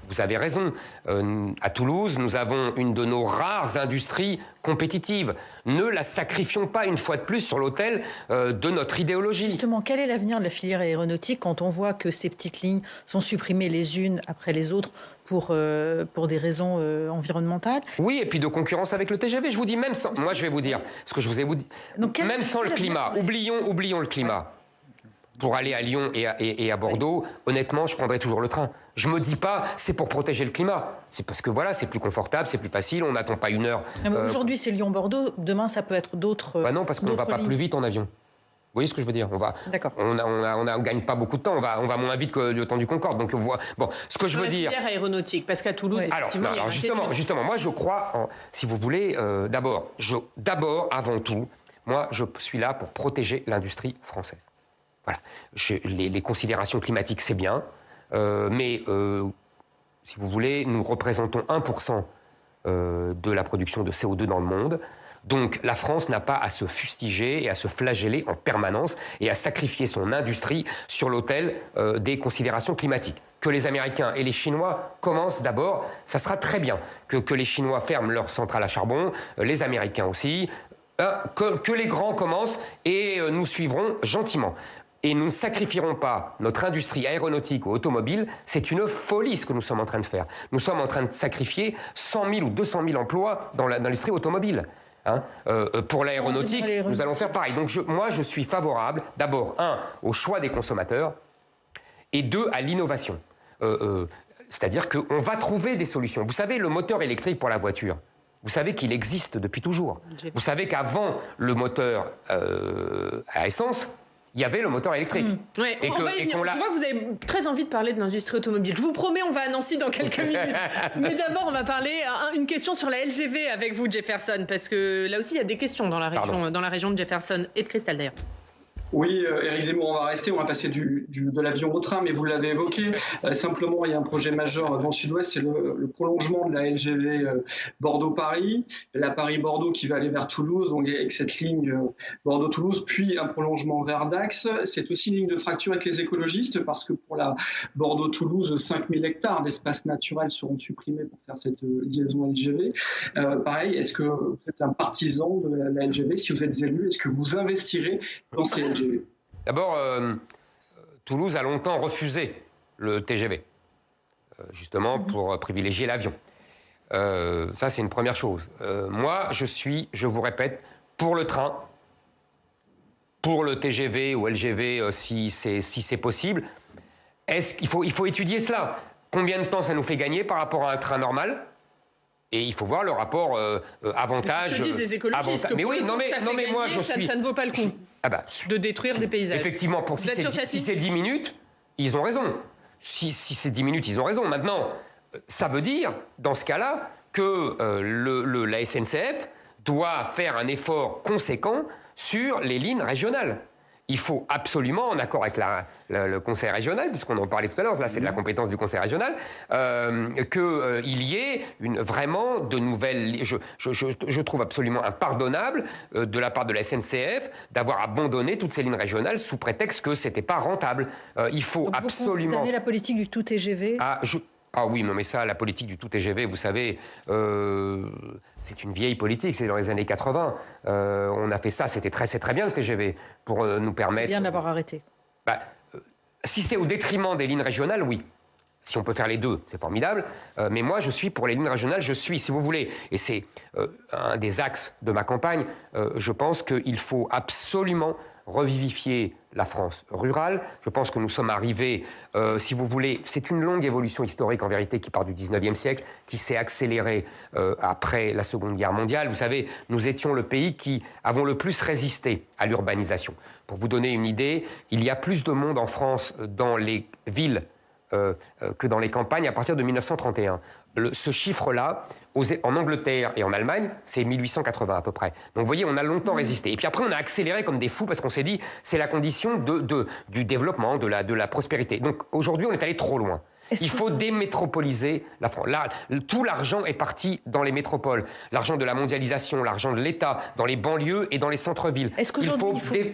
Speaker 2: vous avez raison, à Toulouse, nous avons une de nos rares industries compétitives. Ne la sacrifions pas une fois de plus sur l'autel de notre idéologie.
Speaker 3: Justement, quel est l'avenir de la filière aéronautique quand on voit que ces petites lignes sont supprimées les unes après les autres pour des raisons environnementales?
Speaker 2: Oui, et puis de concurrence avec le TGV. Je vous dis, même sans... Moi, je vais vous dire ce que je vous ai dit. Donc, même sans le climat, oublions le climat. Pour aller à Lyon et à Bordeaux, honnêtement, je prendrais toujours le train. Je me dis pas, c'est pour protéger le climat. C'est parce que voilà, c'est plus confortable, c'est plus facile, on n'attend pas 1 heure.
Speaker 3: Aujourd'hui, c'est Lyon-Bordeaux. Demain, ça peut être d'autres.
Speaker 2: Non, parce qu'on ne va pas plus vite en avion. Vous voyez ce que je veux dire? On gagne pas beaucoup de temps. On va moins vite que le temps du Concorde. Donc bon, ce que je veux dire.
Speaker 1: La filière aéronautique, parce qu'à Toulouse, effectivement,
Speaker 2: alors justement, moi je crois, si vous voulez, d'abord, avant tout, moi je suis là pour protéger l'industrie française. Voilà. Les considérations climatiques, c'est bien, mais si vous voulez, nous représentons 1% de la production de CO2 dans le monde. Donc la France n'a pas à se fustiger et à se flageller en permanence et à sacrifier son industrie sur l'autel des considérations climatiques. Que les Américains et les Chinois commencent d'abord, ça sera très bien. Que les Chinois ferment leurs centrales à charbon, les Américains aussi, que les grands commencent et nous suivrons gentiment. Et nous ne sacrifierons pas notre industrie aéronautique ou automobile. C'est une folie ce que nous sommes en train de faire. Nous sommes en train de sacrifier 100 000 ou 200 000 emplois dans l'industrie automobile. Pour l'aéronautique, nous allons faire pareil. Donc moi, je suis favorable, d'abord, 1, au choix des consommateurs, et 2, à l'innovation. C'est-à-dire qu'on va trouver des solutions. Vous savez, le moteur électrique pour la voiture, vous savez qu'il existe depuis toujours. Vous savez qu'avant le moteur à essence, il y avait le moteur électrique.
Speaker 1: Ouais, je vois que vous avez très envie de parler de l'industrie automobile. Je vous promets, on va à Nancy dans quelques minutes. Mais d'abord, on va parler une question sur la LGV avec vous, Jefferson, parce que là aussi, il y a des questions dans la région de Jefferson et de Cristal d'ailleurs.
Speaker 6: Oui, Éric Zemmour, on va passer de l'avion au train, mais vous l'avez évoqué. Simplement, il y a un projet majeur dans le sud-ouest, c'est le prolongement de la LGV Bordeaux-Paris, la Paris-Bordeaux qui va aller vers Toulouse, donc avec cette ligne Bordeaux-Toulouse, puis un prolongement vers Dax. C'est aussi une ligne de fracture avec les écologistes, parce que pour la Bordeaux-Toulouse, 5000 hectares d'espace naturel seront supprimés pour faire cette liaison LGV. Pareil, est-ce que vous êtes un partisan de la LGV? Si vous êtes élu, est-ce que vous investirez dans ces LGV?
Speaker 2: D'abord, Toulouse a longtemps refusé le TGV, justement pour privilégier l'avion. Ça, c'est une première chose. Moi, je vous répète, pour le train, pour le TGV ou LGV, si c'est possible. Il faut étudier cela. Combien de temps ça nous fait gagner par rapport à un train normal ? Et il faut voir le rapport avantage.
Speaker 1: Ce que disent les écologistes.
Speaker 2: Mais oui, mais moi,
Speaker 1: ça ne vaut pas le coup de détruire des paysages.
Speaker 2: Effectivement, si c'est 10 minutes, ils ont raison. Si c'est 10 minutes, ils ont raison. Maintenant, ça veut dire, dans ce cas-là, que la SNCF doit faire un effort conséquent sur les lignes régionales. Il faut absolument, en accord avec le conseil régional, puisqu'on en parlait tout à l'heure, là c'est de la compétence du conseil régional, qu'il y ait vraiment de nouvelles... Je trouve absolument impardonnable de la part de la SNCF d'avoir abandonné toutes ces lignes régionales sous prétexte que ce n'était pas rentable. Il faut
Speaker 3: donc
Speaker 2: absolument...
Speaker 3: Vous condamnez la politique du tout TGV?
Speaker 2: Ah oui, non mais ça, la politique du tout TGV, vous savez, c'est une vieille politique, c'est dans les années 80. On a fait ça, c'est très bien le TGV, pour nous permettre...
Speaker 3: C'est bien d'avoir arrêté.
Speaker 2: Si c'est au détriment des lignes régionales, oui. Si on peut faire les deux, c'est formidable. Mais moi, je suis pour les lignes régionales, si vous voulez, et c'est un des axes de ma campagne, je pense qu'il faut absolument revivifier la France rurale. Je pense que nous sommes arrivés, si vous voulez, c'est une longue évolution historique en vérité qui part du 19e siècle, qui s'est accélérée après la Seconde Guerre mondiale. Vous savez, nous étions le pays qui avons le plus résisté à l'urbanisation. Pour vous donner une idée, il y a plus de monde en France dans les villes que dans les campagnes à partir de 1931. Ce chiffre-là, en Angleterre et en Allemagne, c'est 1880 à peu près. Donc vous voyez, on a longtemps résisté. Et puis après, on a accéléré comme des fous parce qu'on s'est dit, c'est la condition du développement, de la prospérité. Donc aujourd'hui, on est allé trop loin. Il faut démétropoliser la France. Là, tout l'argent est parti dans les métropoles. L'argent de la mondialisation, l'argent de l'État, dans les banlieues et dans les centres-villes.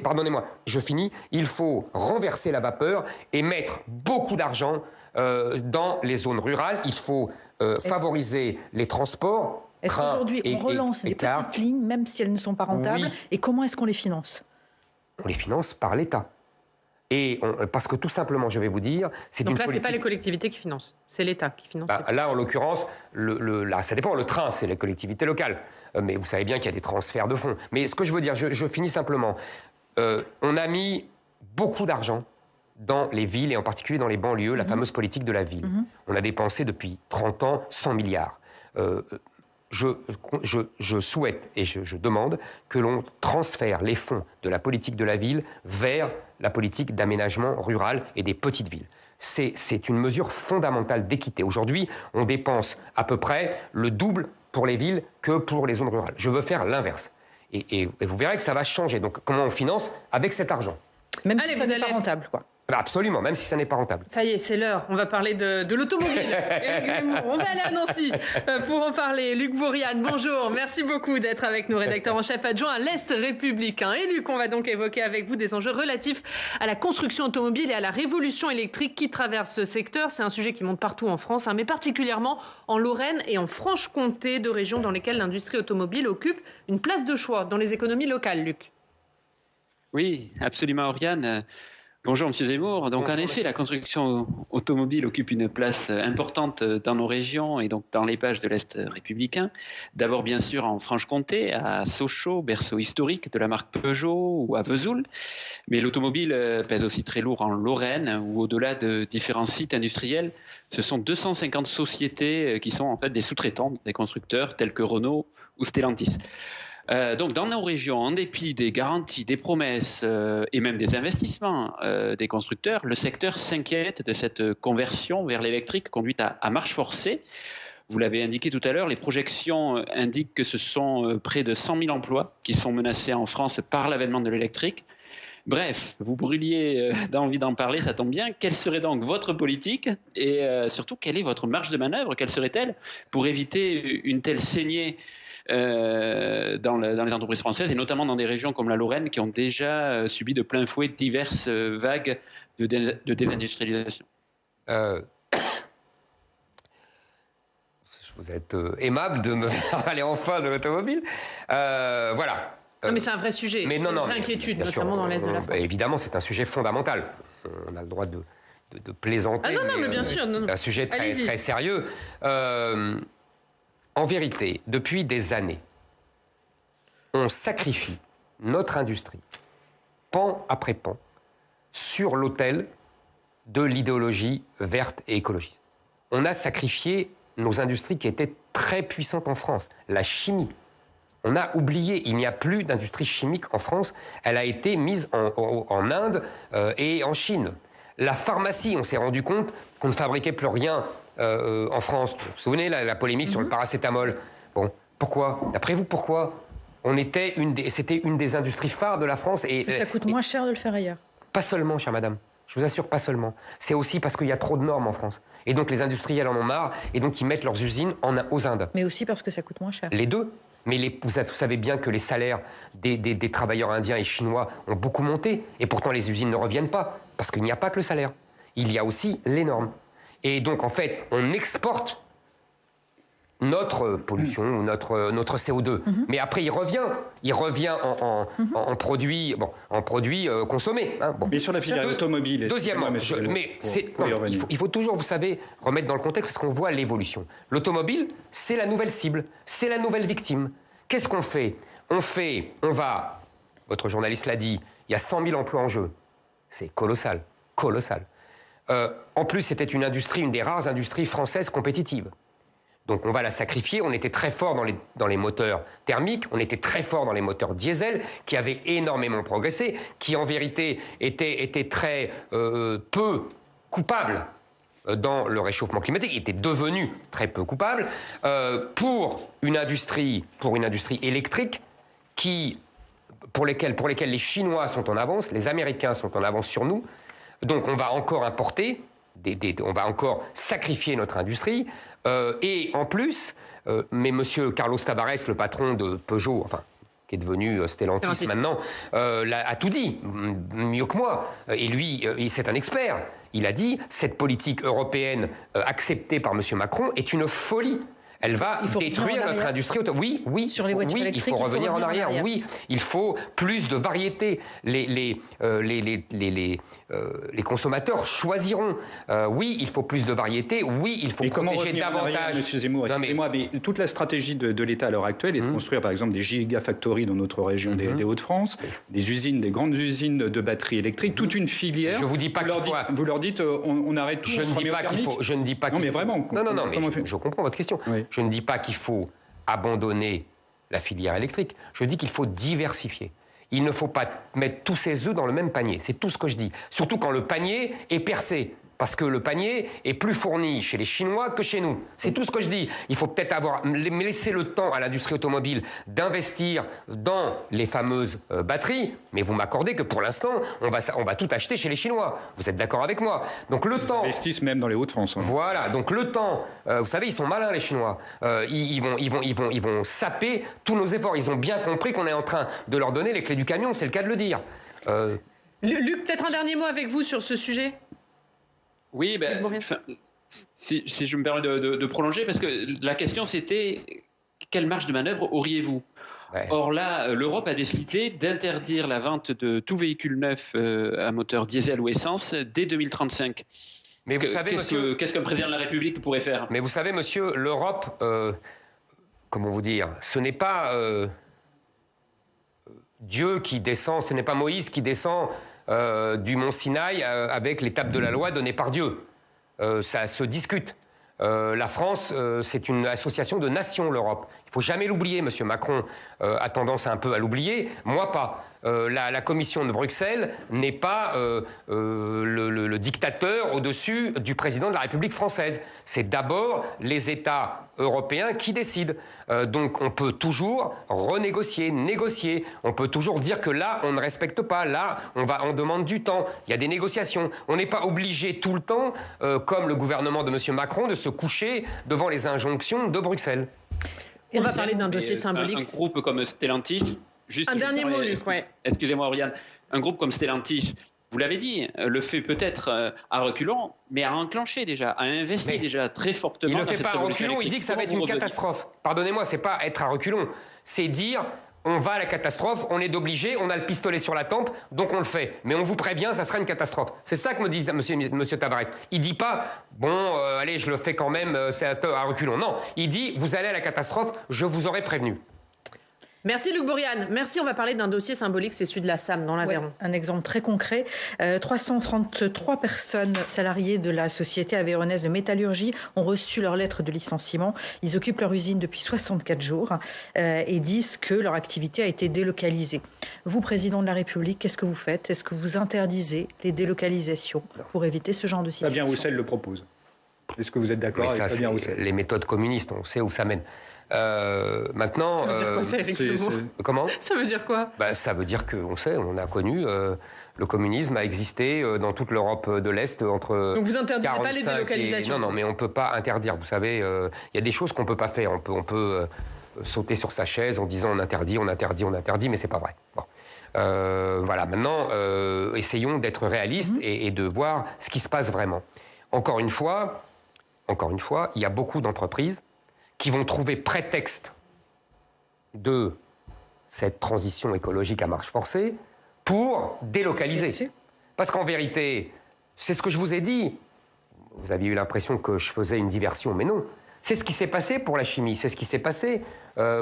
Speaker 2: Pardonnez-moi, je finis. Il faut renverser la vapeur et mettre beaucoup d'argent dans les zones rurales. Il faut favoriser les transports.
Speaker 3: Est-ce qu'aujourd'hui, on relance des petites lignes, même si elles ne sont pas rentables? Oui. Et comment est-ce qu'on les finance?
Speaker 2: On les finance par l'État. Parce que tout simplement, je vais vous dire, c'est
Speaker 1: donc
Speaker 2: une
Speaker 1: là,
Speaker 2: politique...
Speaker 1: c'est pas les collectivités qui financent, c'est l'État qui finance.
Speaker 2: Là, en l'occurrence, ça dépend. Le train, c'est les collectivités locales. Mais vous savez bien qu'il y a des transferts de fonds. Mais ce que je veux dire, je finis simplement. On a mis beaucoup d'argent dans les villes et en particulier dans les banlieues, la fameuse politique de la ville. On a dépensé depuis 30 ans 100 milliards. Je souhaite et je demande que l'on transfère les fonds de la politique de la ville vers la politique d'aménagement rural et des petites villes. C'est une mesure fondamentale d'équité. Aujourd'hui, on dépense à peu près le double pour les villes que pour les zones rurales. Je veux faire l'inverse. Et vous verrez que ça va changer. Donc comment on finance avec cet argent?
Speaker 3: Même si ça n'est pas rentable, quoi.
Speaker 2: Absolument, même si ça n'est pas rentable.
Speaker 1: Ça y est, c'est l'heure. On va parler de l'automobile. Éric Zemmour, on va aller à Nancy pour en parler. Luc Bourriane, bonjour. Merci beaucoup d'être avec nous, rédacteur en chef adjoint à l'Est républicain. Et Luc, on va donc évoquer avec vous des enjeux relatifs à la construction automobile et à la révolution électrique qui traverse ce secteur. C'est un sujet qui monte partout en France, mais particulièrement en Lorraine et en Franche-Comté, deux régions dans lesquelles l'industrie automobile occupe une place de choix dans les économies locales, Luc.
Speaker 7: Oui, absolument, Oriane. Bonjour Monsieur Zemmour. Donc
Speaker 2: Bonjour,
Speaker 7: en effet, la construction automobile occupe une place importante dans nos régions et donc dans les pages de l'Est républicain. D'abord bien sûr en Franche-Comté, à Sochaux, berceau historique de la marque Peugeot, ou à Vesoul. Mais l'automobile pèse aussi très lourd en Lorraine, où au-delà de différents sites industriels, ce sont 250 sociétés qui sont en fait des sous-traitants des constructeurs tels que Renault ou Stellantis. Donc dans nos régions, en dépit des garanties, des promesses et même des investissements des constructeurs, le secteur s'inquiète de cette conversion vers l'électrique conduite à marche forcée. Vous l'avez indiqué tout à l'heure, les projections indiquent que ce sont près de 100 000 emplois qui sont menacés en France par l'avènement de l'électrique. Bref, vous brûliez d'envie d'en parler, ça tombe bien. Quelle serait donc votre politique et surtout, quelle est votre marge de manœuvre? Quelle serait-elle pour éviter une telle saignée dans les entreprises françaises et notamment dans des régions comme la Lorraine qui ont déjà subi de plein fouet diverses vagues de désindustrialisation?
Speaker 2: Vous êtes aimable de me faire aller enfin de l'automobile. Voilà.
Speaker 1: Non, mais c'est un vrai sujet.
Speaker 2: Mais
Speaker 1: c'est
Speaker 2: non,
Speaker 1: une vraie inquiétude, notamment dans l'Est de la France.
Speaker 2: Évidemment, c'est un sujet fondamental. On a le droit de plaisanter.
Speaker 1: Ah non, mais bien sûr. Non.
Speaker 2: C'est un sujet très, très sérieux. En vérité, depuis des années, on sacrifie notre industrie, pan après pan, sur l'autel de l'idéologie verte et écologiste. On a sacrifié nos industries qui étaient très puissantes en France. La chimie. On a oublié, il n'y a plus d'industrie chimique en France. Elle a été mise en Inde et en Chine. La pharmacie, on s'est rendu compte qu'on ne fabriquait plus rien en France. Vous vous souvenez, la polémique sur le paracétamol. Bon, pourquoi? D'après vous, pourquoi? C'était une des industries phares de la France. Et
Speaker 3: ça coûte moins cher de le faire ailleurs.
Speaker 2: Pas seulement, chère madame. Je vous assure, pas seulement. C'est aussi parce qu'il y a trop de normes en France. Et donc les industriels en ont marre, et donc ils mettent leurs usines aux Indes.
Speaker 3: Mais aussi parce que ça coûte moins cher.
Speaker 2: Les deux. Mais vous savez bien que les salaires des travailleurs indiens et chinois ont beaucoup monté, et pourtant les usines ne reviennent pas, parce qu'il n'y a pas que le salaire. Il y a aussi les normes. Et donc, en fait, on exporte notre pollution ou notre CO2. Mais après, il revient en produits consommés. Hein. Bon.
Speaker 4: Mais sur la filière automobile...
Speaker 2: Deuxièmement, il faut toujours, vous savez, remettre dans le contexte, parce qu'on voit l'évolution. L'automobile, c'est la nouvelle cible, c'est la nouvelle victime. Qu'est-ce qu'on fait? Votre journaliste l'a dit, il y a 100 000 emplois en jeu. C'est colossal, colossal. En plus, c'était une des rares industries françaises compétitives. Donc on va la sacrifier. On était très fort dans les moteurs thermiques, on était très fort dans les moteurs diesel, qui avaient énormément progressé, qui en vérité étaient très peu coupables dans le réchauffement climatique, étaient devenus très peu coupables pour une industrie électrique pour lesquelles les Chinois sont en avance, les Américains sont en avance sur nous. Donc on va encore importer, on va encore sacrifier notre industrie. Et en plus, mais M. Carlos Tavares, le patron de Peugeot, qui est devenu Stellantis maintenant, a tout dit, mieux que moi. Et lui, c'est un expert. Il a dit, cette politique européenne acceptée par M. Macron est une folie. Elle va détruire notre industrie. Oui,
Speaker 3: sur les voitures
Speaker 2: électriques, il faut revenir en arrière. Oui, il faut plus de variété. Les consommateurs choisiront. Oui, il faut plus de variété. Oui, il faut protéger davantage.
Speaker 4: Monsieur Zemmour, excusez-moi, mais toute la stratégie de l'État à l'heure actuelle est de construire, par exemple, des gigafactories dans notre région des Hauts-de-France, des grandes usines de batteries électriques, toute une filière.
Speaker 2: Je vous dis pas
Speaker 4: vous leur dites, on arrête tout.
Speaker 2: Je ne dis pas qu'il faut.
Speaker 4: Non, mais vraiment.
Speaker 2: Non, mais je comprends votre question.
Speaker 4: Oui.
Speaker 2: Je ne dis pas qu'il faut abandonner la filière électrique. Je dis qu'il faut diversifier. Il ne faut pas mettre tous ses œufs dans le même panier. C'est tout ce que je dis. Surtout quand le panier est percé. Parce que le panier est plus fourni chez les Chinois que chez nous. C'est tout ce que je dis. Il faut peut-être laisser le temps à l'industrie automobile d'investir dans les fameuses batteries. Mais vous m'accordez que pour l'instant, on va tout acheter chez les Chinois. Vous êtes d'accord avec moi? Donc le temps...
Speaker 4: Ils investissent même dans les Hauts-de-France. Hein.
Speaker 2: Voilà. Donc le temps... vous savez, ils sont malins, les Chinois. Ils vont saper tous nos efforts. Ils ont bien compris qu'on est en train de leur donner les clés du camion. C'est le cas de le dire.
Speaker 1: Luc, peut-être un dernier mot avec vous sur ce sujet?
Speaker 7: Oui, si je me permets de prolonger, parce que la question c'était quelle marge de manœuvre auriez-vous?
Speaker 2: Ouais.
Speaker 7: Or là, l'Europe a décidé d'interdire la vente de tout véhicule neuf à moteur diesel ou essence dès 2035.
Speaker 2: Mais vous savez, monsieur...
Speaker 7: Qu'est-ce qu'un président de la République pourrait faire?
Speaker 2: Mais vous savez, monsieur, l'Europe, comment vous dire, ce n'est pas Dieu qui descend, ce n'est pas Moïse qui descend du mont Sinaï avec l'étape de la loi donnée par Dieu. Ça se discute. La France, c'est une association de nations, l'Europe. Il ne faut jamais l'oublier. M. Macron a tendance un peu à l'oublier. Moi, pas. La commission de Bruxelles n'est pas le dictateur au-dessus du président de la République française. C'est d'abord les États européens qui décident. Donc on peut toujours renégocier, négocier. On peut toujours dire que là, on ne respecte pas. Là, on demande du temps. Il y a des négociations. On n'est pas obligé tout le temps, comme le gouvernement de M. Macron, de se coucher devant les injonctions de Bruxelles.
Speaker 1: On va parler d'un dossier symbolique.
Speaker 7: Un groupe comme Stellantis...
Speaker 1: Un dernier mot, Luc, ouais.
Speaker 7: Excusez-moi, Oriane. Un groupe comme Stellantis, vous l'avez dit, le fait peut-être à reculons, mais a enclenché déjà, a investi déjà très fortement.
Speaker 2: Il ne le fait pas à reculons, il dit que ça va être une catastrophe. Pardonnez-moi, c'est pas être à reculons. C'est dire, on va à la catastrophe, on est obligé, on a le pistolet sur la tempe, donc on le fait. Mais on vous prévient, ça sera une catastrophe. C'est ça que me dit monsieur Tavares. Il dit pas, bon, allez, je le fais quand même, c'est à reculons. Non, il dit, vous allez à la catastrophe, je vous aurais prévenu.
Speaker 1: Merci Luc Bourriane. Merci, on va parler d'un dossier symbolique, c'est celui de la SAM dans l'Aveyron.
Speaker 3: Ouais, un exemple très concret. 333 personnes salariées de la société aveyronnaise de métallurgie ont reçu leur lettre de licenciement. Ils occupent leur usine depuis 64 jours et disent que leur activité a été délocalisée. Vous, président de la République, qu'est-ce que vous faites? Est-ce que vous interdisez les délocalisations pour éviter ce genre de situation?
Speaker 4: Fabien Roussel le propose. Est-ce que vous êtes d'accord avec Fabien Roussel?
Speaker 2: Les méthodes communistes, on sait où ça mène. Maintenant,
Speaker 1: ça veut dire quoi, ça, Éric Zemmour ?
Speaker 2: Comment ?
Speaker 1: Ça veut dire quoi ?
Speaker 2: Ça veut dire qu'on sait, on a connu, le communisme a existé dans toute l'Europe de l'Est entre.
Speaker 1: Donc vous interdisez pas les délocalisations ?
Speaker 2: Non, mais on peut pas interdire. Vous savez, il y a des choses qu'on peut pas faire. On peut sauter sur sa chaise en disant on interdit, mais c'est pas vrai. Bon. Voilà. Maintenant, essayons d'être réalistes et de voir ce qui se passe vraiment. Encore une fois, il y a beaucoup d'entreprises qui vont trouver prétexte de cette transition écologique à marche forcée pour délocaliser. Parce qu'en vérité, c'est ce que je vous ai dit. Vous aviez eu l'impression que je faisais une diversion, mais non. C'est ce qui s'est passé pour la chimie, c'est ce qui s'est passé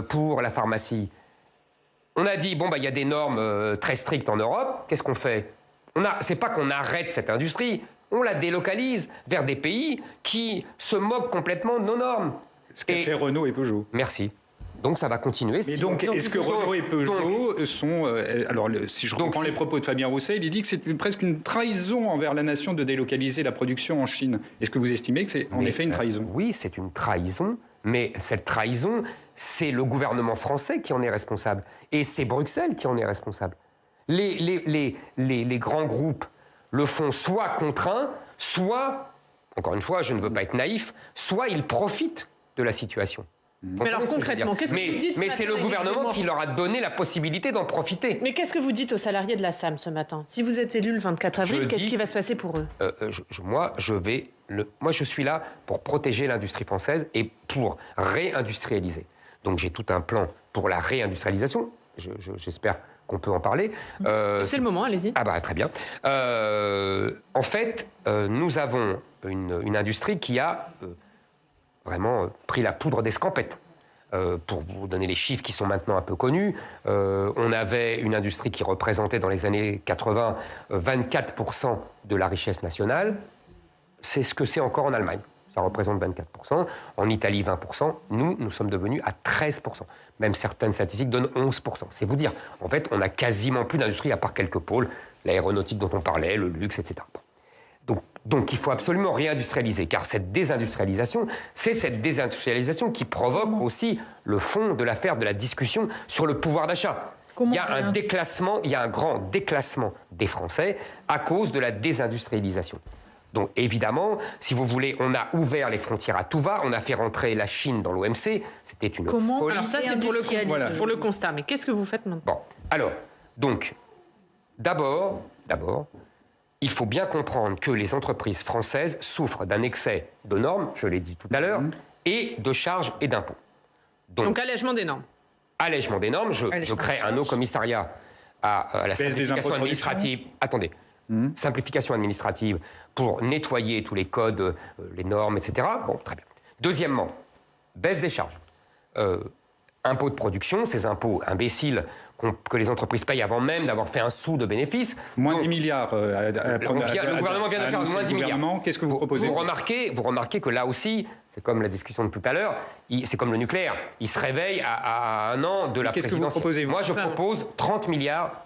Speaker 2: pour la pharmacie. On a dit, il y a des normes très strictes en Europe, qu'est-ce qu'on fait ? C'est pas qu'on arrête cette industrie, on la délocalise vers des pays qui se moquent complètement de nos normes.
Speaker 4: Ce qu'a fait Renault et Peugeot.
Speaker 2: Merci. Donc ça va continuer.
Speaker 4: Mais donc, est-ce que Renault et Peugeot sont... alors, si je reprends les propos de Fabien Roussel, il dit que c'est presque une trahison envers la nation de délocaliser la production en Chine. Est-ce que vous estimez que c'est en effet une trahison ?
Speaker 2: Oui, c'est une trahison, mais cette trahison, c'est le gouvernement français qui en est responsable. Et c'est Bruxelles qui en est responsable. Les grands groupes le font soit contraints, soit, encore une fois, je ne veux pas être naïf, soit ils profitent de la situation.
Speaker 1: Mais alors concrètement, qu'est-ce que vous dites ?
Speaker 2: Mais c'est le gouvernement qui leur a donné la possibilité d'en profiter.
Speaker 1: Mais qu'est-ce que vous dites aux salariés de la SAM ce matin ? Si vous êtes élu le 24 avril, qu'est-ce qui va se passer pour eux ?
Speaker 2: Moi, je suis là pour protéger l'industrie française et pour réindustrialiser. Donc j'ai tout un plan pour la réindustrialisation. J'espère qu'on peut en parler.
Speaker 1: C'est le moment, allez-y.
Speaker 2: Très bien. En fait, nous avons une industrie qui a... vraiment pris la poudre d'escampette. Pour vous donner les chiffres qui sont maintenant un peu connus, on avait une industrie qui représentait dans les années 80 24% de la richesse nationale. C'est ce que c'est encore en Allemagne. Ça représente 24%. En Italie, 20%. Nous sommes devenus à 13%. Même certaines statistiques donnent 11%. C'est vous dire. En fait, on n'a quasiment plus d'industrie à part quelques pôles. L'aéronautique dont on parlait, le luxe, etc. Donc il faut absolument réindustrialiser, car cette désindustrialisation, c'est cette désindustrialisation qui provoque aussi le fond de l'affaire de la discussion sur le pouvoir d'achat. Il y a un déclassement, il y a un grand déclassement des Français à cause de la désindustrialisation. Donc évidemment, si vous voulez, on a ouvert les frontières à tout va, on a fait rentrer la Chine dans l'OMC, c'était une folie.
Speaker 1: Alors ça, c'est pour le constat, mais qu'est-ce que vous faites maintenant ?
Speaker 2: Bon, alors, donc, d'abord, il faut bien comprendre que les entreprises françaises souffrent d'un excès de normes, je l'ai dit tout à l'heure, et de charges et d'impôts.
Speaker 1: Donc allègement des normes.
Speaker 2: allègement des normes, je crée un haut commissariat à la simplification administrative. Attendez. Simplification administrative pour nettoyer tous les codes, les normes, etc. Bon, très bien. Deuxièmement, baisse des charges. Impôts de production, ces impôts imbéciles que les entreprises payent avant même d'avoir fait un sou de bénéfice.
Speaker 4: Moins de 10 milliards.
Speaker 2: Le gouvernement vient de faire moins de 10 milliards.
Speaker 4: Qu'est-ce que vous proposez ?
Speaker 2: Vous remarquez que là aussi, c'est comme la discussion de tout à l'heure, c'est comme le nucléaire. Il se réveille à un an de la présidence.
Speaker 4: Qu'est-ce que vous proposez, vous ?
Speaker 2: Moi, je propose 30 milliards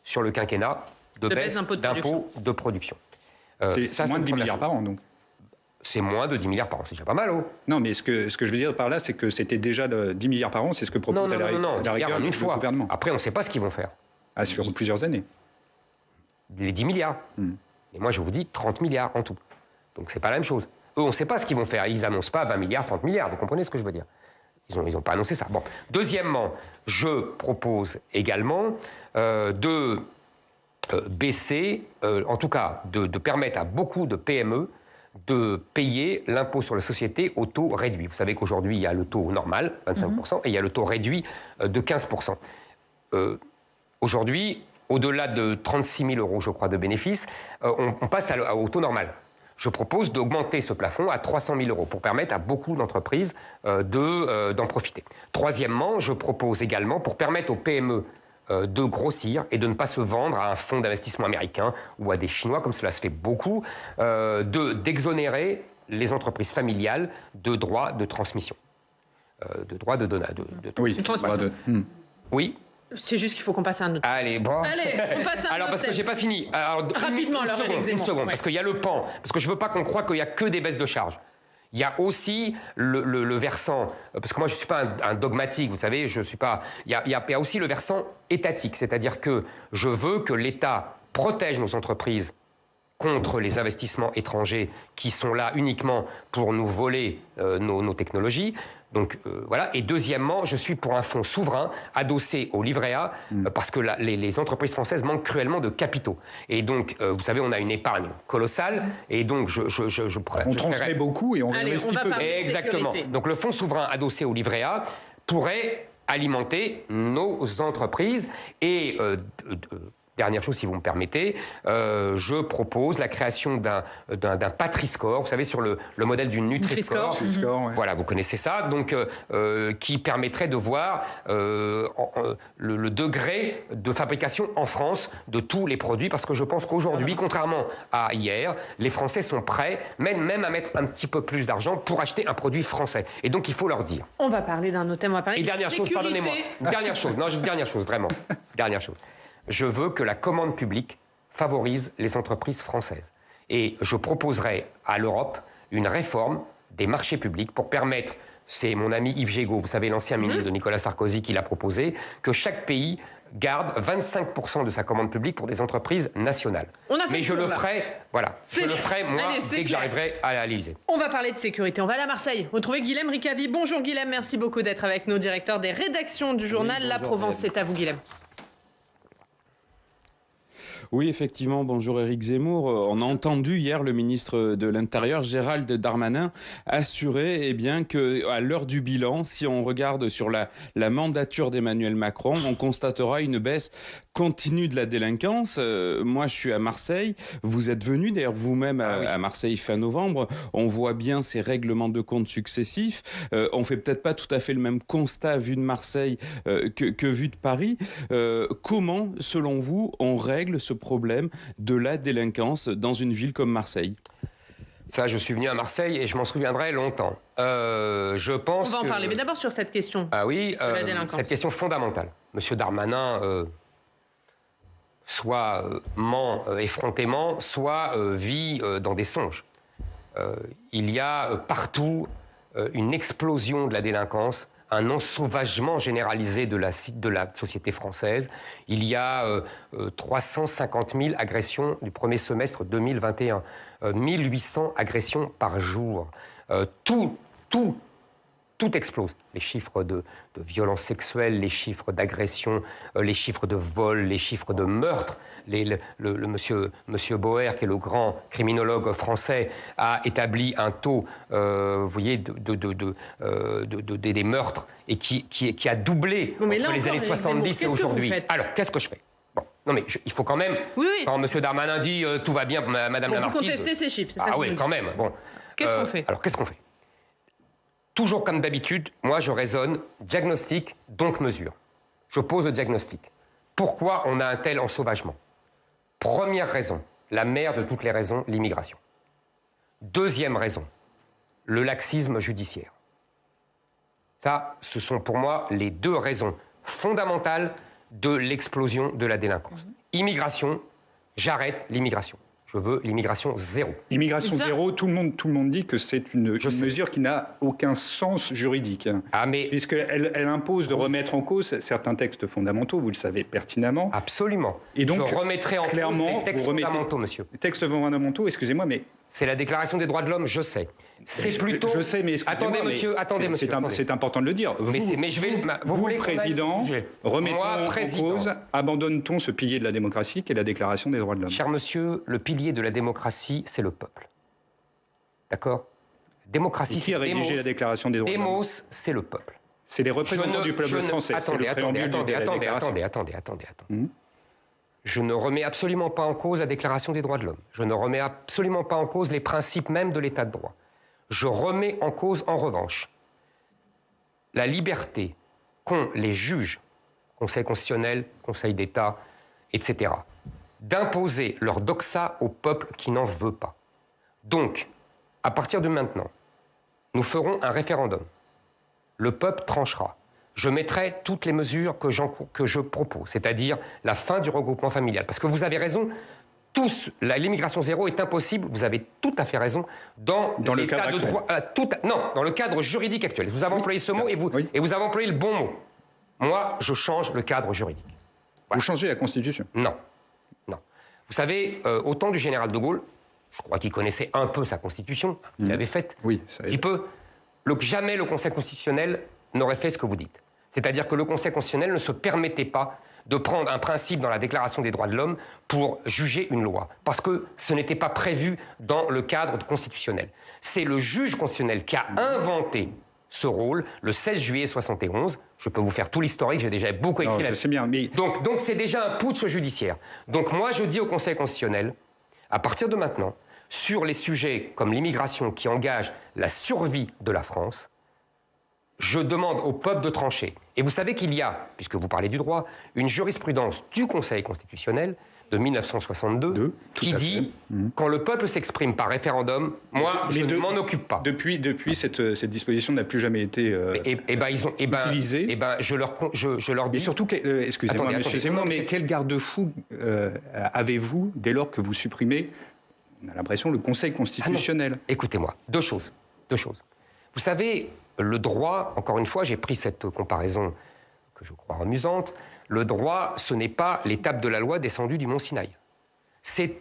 Speaker 2: sur le quinquennat de baisse d'impôts de production.
Speaker 4: C'est moins de 10 milliards par an, donc.
Speaker 2: C'est moins de 10 milliards par an, c'est déjà pas mal,
Speaker 4: Non, mais ce que je veux dire par là, c'est que c'était déjà 10 milliards par an, c'est ce que propose la rigueur le gouvernement.
Speaker 2: Après, on ne sait pas ce qu'ils vont faire.
Speaker 4: Sur plusieurs années.
Speaker 2: Les 10 milliards. Et moi, je vous dis 30 milliards en tout. Donc, c'est pas la même chose. Eux, on ne sait pas ce qu'ils vont faire. Ils n'annoncent pas 20 milliards, 30 milliards. Vous comprenez ce que je veux dire ? Ils n'ont pas annoncé ça. Bon. Deuxièmement, je propose également de baisser, en tout cas, de permettre à beaucoup de PME de payer l'impôt sur les sociétés au taux réduit. Vous savez qu'aujourd'hui, il y a le taux normal, 25%, et il y a le taux réduit de 15%. Aujourd'hui, au-delà de 36 000 euros, je crois, de bénéfices, on passe au taux normal. Je propose d'augmenter ce plafond à 300 000 euros pour permettre à beaucoup d'entreprises d'en profiter. Troisièmement, je propose également, pour permettre aux PME de grossir et de ne pas se vendre à un fonds d'investissement américain ou à des Chinois, comme cela se fait beaucoup, d'exonérer les entreprises familiales de droits de transmission, de droits de donation. Oui.
Speaker 1: C'est juste qu'il faut qu'on passe à un autre.
Speaker 2: Allez, bon.
Speaker 1: Allez, on passe à un autre.
Speaker 2: Alors, parce que j'ai pas fini. Alors,
Speaker 1: rapidement, alors,
Speaker 2: une seconde, parce qu'il y a le pan. Parce que je veux pas qu'on croie qu'il y a que des baisses de charges. Il y a aussi le versant, parce que moi je ne suis pas un dogmatique, vous savez, je suis pas. Il y a aussi le versant étatique, c'est-à-dire que je veux que l'État protège nos entreprises contre les investissements étrangers qui sont là uniquement pour nous voler nos technologies. Donc voilà. Et deuxièmement, je suis pour un fonds souverain adossé au livret A parce que les entreprises françaises manquent cruellement de capitaux. Et donc, vous savez, on a une épargne colossale. Et donc,
Speaker 4: on transmet beaucoup et on investit peu.
Speaker 2: Exactement. Donc, le fonds souverain adossé au livret A pourrait alimenter nos entreprises et dernière chose, si vous me permettez, je propose la création d'un Patriscore, vous savez, sur le modèle du Nutri-Score. Voilà, vous connaissez ça, donc qui permettrait de voir le degré de fabrication en France de tous les produits, parce que je pense qu'aujourd'hui, contrairement à hier, les Français sont prêts, même à mettre un petit peu plus d'argent pour acheter un produit français. Et donc, il faut leur dire.
Speaker 1: On va parler d'un autre thème, on va parler de
Speaker 2: dernière chose, pardonnez-moi. Dernière chose, vraiment. Dernière chose. Je veux que la commande publique favorise les entreprises françaises. Et je proposerai à l'Europe une réforme des marchés publics pour permettre, c'est mon ami Yves Gégaud, vous savez, l'ancien ministre de Nicolas Sarkozy qui l'a proposé, que chaque pays garde 25% de sa commande publique pour des entreprises nationales. Mais je le ferai, moi, dès que j'arriverai à l'Élysée.
Speaker 1: On va parler de sécurité. On va aller à Marseille. Retrouver Guilhem Ricavi. Bonjour Guilhem, merci beaucoup d'être avec nous, directeur des rédactions du journal La Provence. C'est à vous Guilhem.
Speaker 8: Oui, effectivement, bonjour Éric Zemmour. On a entendu hier le ministre de l'Intérieur, Gérald Darmanin, assurer qu'à l'heure du bilan, si on regarde sur la mandature d'Emmanuel Macron, on constatera une baisse continue de la délinquance. Moi, je suis à Marseille. Vous êtes venu d'ailleurs vous-même à Marseille fin novembre. On voit bien ces règlements de comptes successifs. On fait peut-être pas tout à fait le même constat vu de Marseille que vu de Paris. Comment, selon vous, on règle ce problème de la délinquance dans une ville comme Marseille?
Speaker 2: Ça, je suis venu à Marseille et je m'en souviendrai longtemps. Je pense.
Speaker 1: On va en parler, mais d'abord sur cette question.
Speaker 2: Ah oui, cette question fondamentale. Monsieur Darmanin, soit ment effrontément, soit vit dans des songes. Il y a partout une explosion de la délinquance, un ensauvagement généralisé de la société française. Il y a 350 000 agressions du premier semestre 2021, 1800 agressions par jour. Tous tout explose. Les chiffres de violences sexuelles, les chiffres d'agression, les chiffres de vol, les chiffres de meurtre. Monsieur Boer, qui est le grand criminologue français, a établi un taux, vous voyez, des meurtres et qui a doublé entre les années 70 et aujourd'hui. Alors, qu'est-ce que je fais? Non, mais il faut quand même.
Speaker 1: Oui.
Speaker 2: Quand M. Darmanin dit tout va bien, Madame la Marquise.
Speaker 1: Vous contestez ces chiffres, c'est ça?
Speaker 2: Ah oui, quand même. Bon.
Speaker 1: Qu'est-ce qu'on fait?
Speaker 2: Alors, qu'est-ce qu'on fait? Toujours comme d'habitude, moi je raisonne diagnostic, donc mesure. Je pose le diagnostic. Pourquoi on a un tel ensauvagement? Première raison, la mère de toutes les raisons, l'immigration. Deuxième raison, le laxisme judiciaire. Ça, ce sont pour moi les deux raisons fondamentales de l'explosion de la délinquance. Immigration, j'arrête l'immigration. Je veux l'immigration zéro.
Speaker 4: Immigration zéro, tout le monde dit que c'est une mesure qui n'a aucun sens juridique. Puisqu'elle impose de remettre en cause certains textes fondamentaux, vous le savez pertinemment.
Speaker 2: Absolument.
Speaker 4: Et donc,
Speaker 2: je remettrai en cause les textes fondamentaux, monsieur.
Speaker 4: Les textes fondamentaux, excusez-moi, mais...
Speaker 2: C'est la Déclaration des droits de l'homme, je sais. C'est plutôt...
Speaker 4: Je sais, mais excusez-moi.
Speaker 2: Attendez, monsieur.
Speaker 4: C'est important de le dire. Vous président, remettons en cause, abandonne-t-on ce pilier de la démocratie qui est la Déclaration des droits de l'homme?
Speaker 2: Cher monsieur, le pilier de la démocratie, c'est le peuple. D'accord? Démocratie,
Speaker 4: c'est Démos. Qui a rédigé la Déclaration des droits de l'homme?
Speaker 2: Démos, c'est le peuple.
Speaker 4: C'est les représentants du peuple français. Attendez.
Speaker 2: Je ne remets absolument pas en cause la Déclaration des droits de l'homme. Je ne remets absolument pas en cause les principes même de l'état de droit. Je remets en cause, en revanche, la liberté qu'ont les juges, Conseil constitutionnel, Conseil d'État, etc., d'imposer leur doxa au peuple qui n'en veut pas. Donc, à partir de maintenant, nous ferons un référendum. Le peuple tranchera. Je mettrai toutes les mesures que je propose, c'est-à-dire la fin du regroupement familial. Parce que vous avez raison, l'immigration zéro est impossible, vous avez tout à fait raison, dans l'état de droit. Dans le cadre juridique actuel. Vous avez employé ce mot et vous avez employé le bon mot. Moi, je change le cadre juridique.
Speaker 4: Voilà. Vous changez la Constitution?
Speaker 2: Non. Vous savez, au temps du général de Gaulle, je crois qu'il connaissait un peu sa Constitution, il l'avait faite.
Speaker 4: Oui, ça
Speaker 2: il peut. Jamais le Conseil constitutionnel n'aurait fait ce que vous dites. C'est-à-dire que le Conseil constitutionnel ne se permettait pas de prendre un principe dans la Déclaration des droits de l'homme pour juger une loi, parce que ce n'était pas prévu dans le cadre constitutionnel. C'est le juge constitutionnel qui a inventé ce rôle le 16 juillet 71. Je peux vous faire tout l'historique, j'ai déjà beaucoup écrit là-dessus.
Speaker 4: C'est bien, mais...
Speaker 2: Donc c'est déjà un putsch judiciaire. Donc moi je dis au Conseil constitutionnel, à partir de maintenant, sur les sujets comme l'immigration qui engagent la survie de la France, je demande au peuple de trancher. Et vous savez qu'il y a, puisque vous parlez du droit, une jurisprudence du Conseil constitutionnel de 1962 qui dit quand le peuple s'exprime par référendum, moi, je ne m'en occupe pas.
Speaker 4: Depuis cette disposition n'a plus jamais été utilisée.
Speaker 2: Je leur dis...
Speaker 4: Et surtout, excusez-moi, monsieur Zemmour, mais quel garde-fou avez-vous dès lors que vous supprimez, on a l'impression, le Conseil constitutionnel?
Speaker 2: Écoutez-moi, deux choses. Vous savez... Le droit, encore une fois, j'ai pris cette comparaison que je crois amusante, le droit, ce n'est pas l'étape de la loi descendue du mont Sinaï. C'est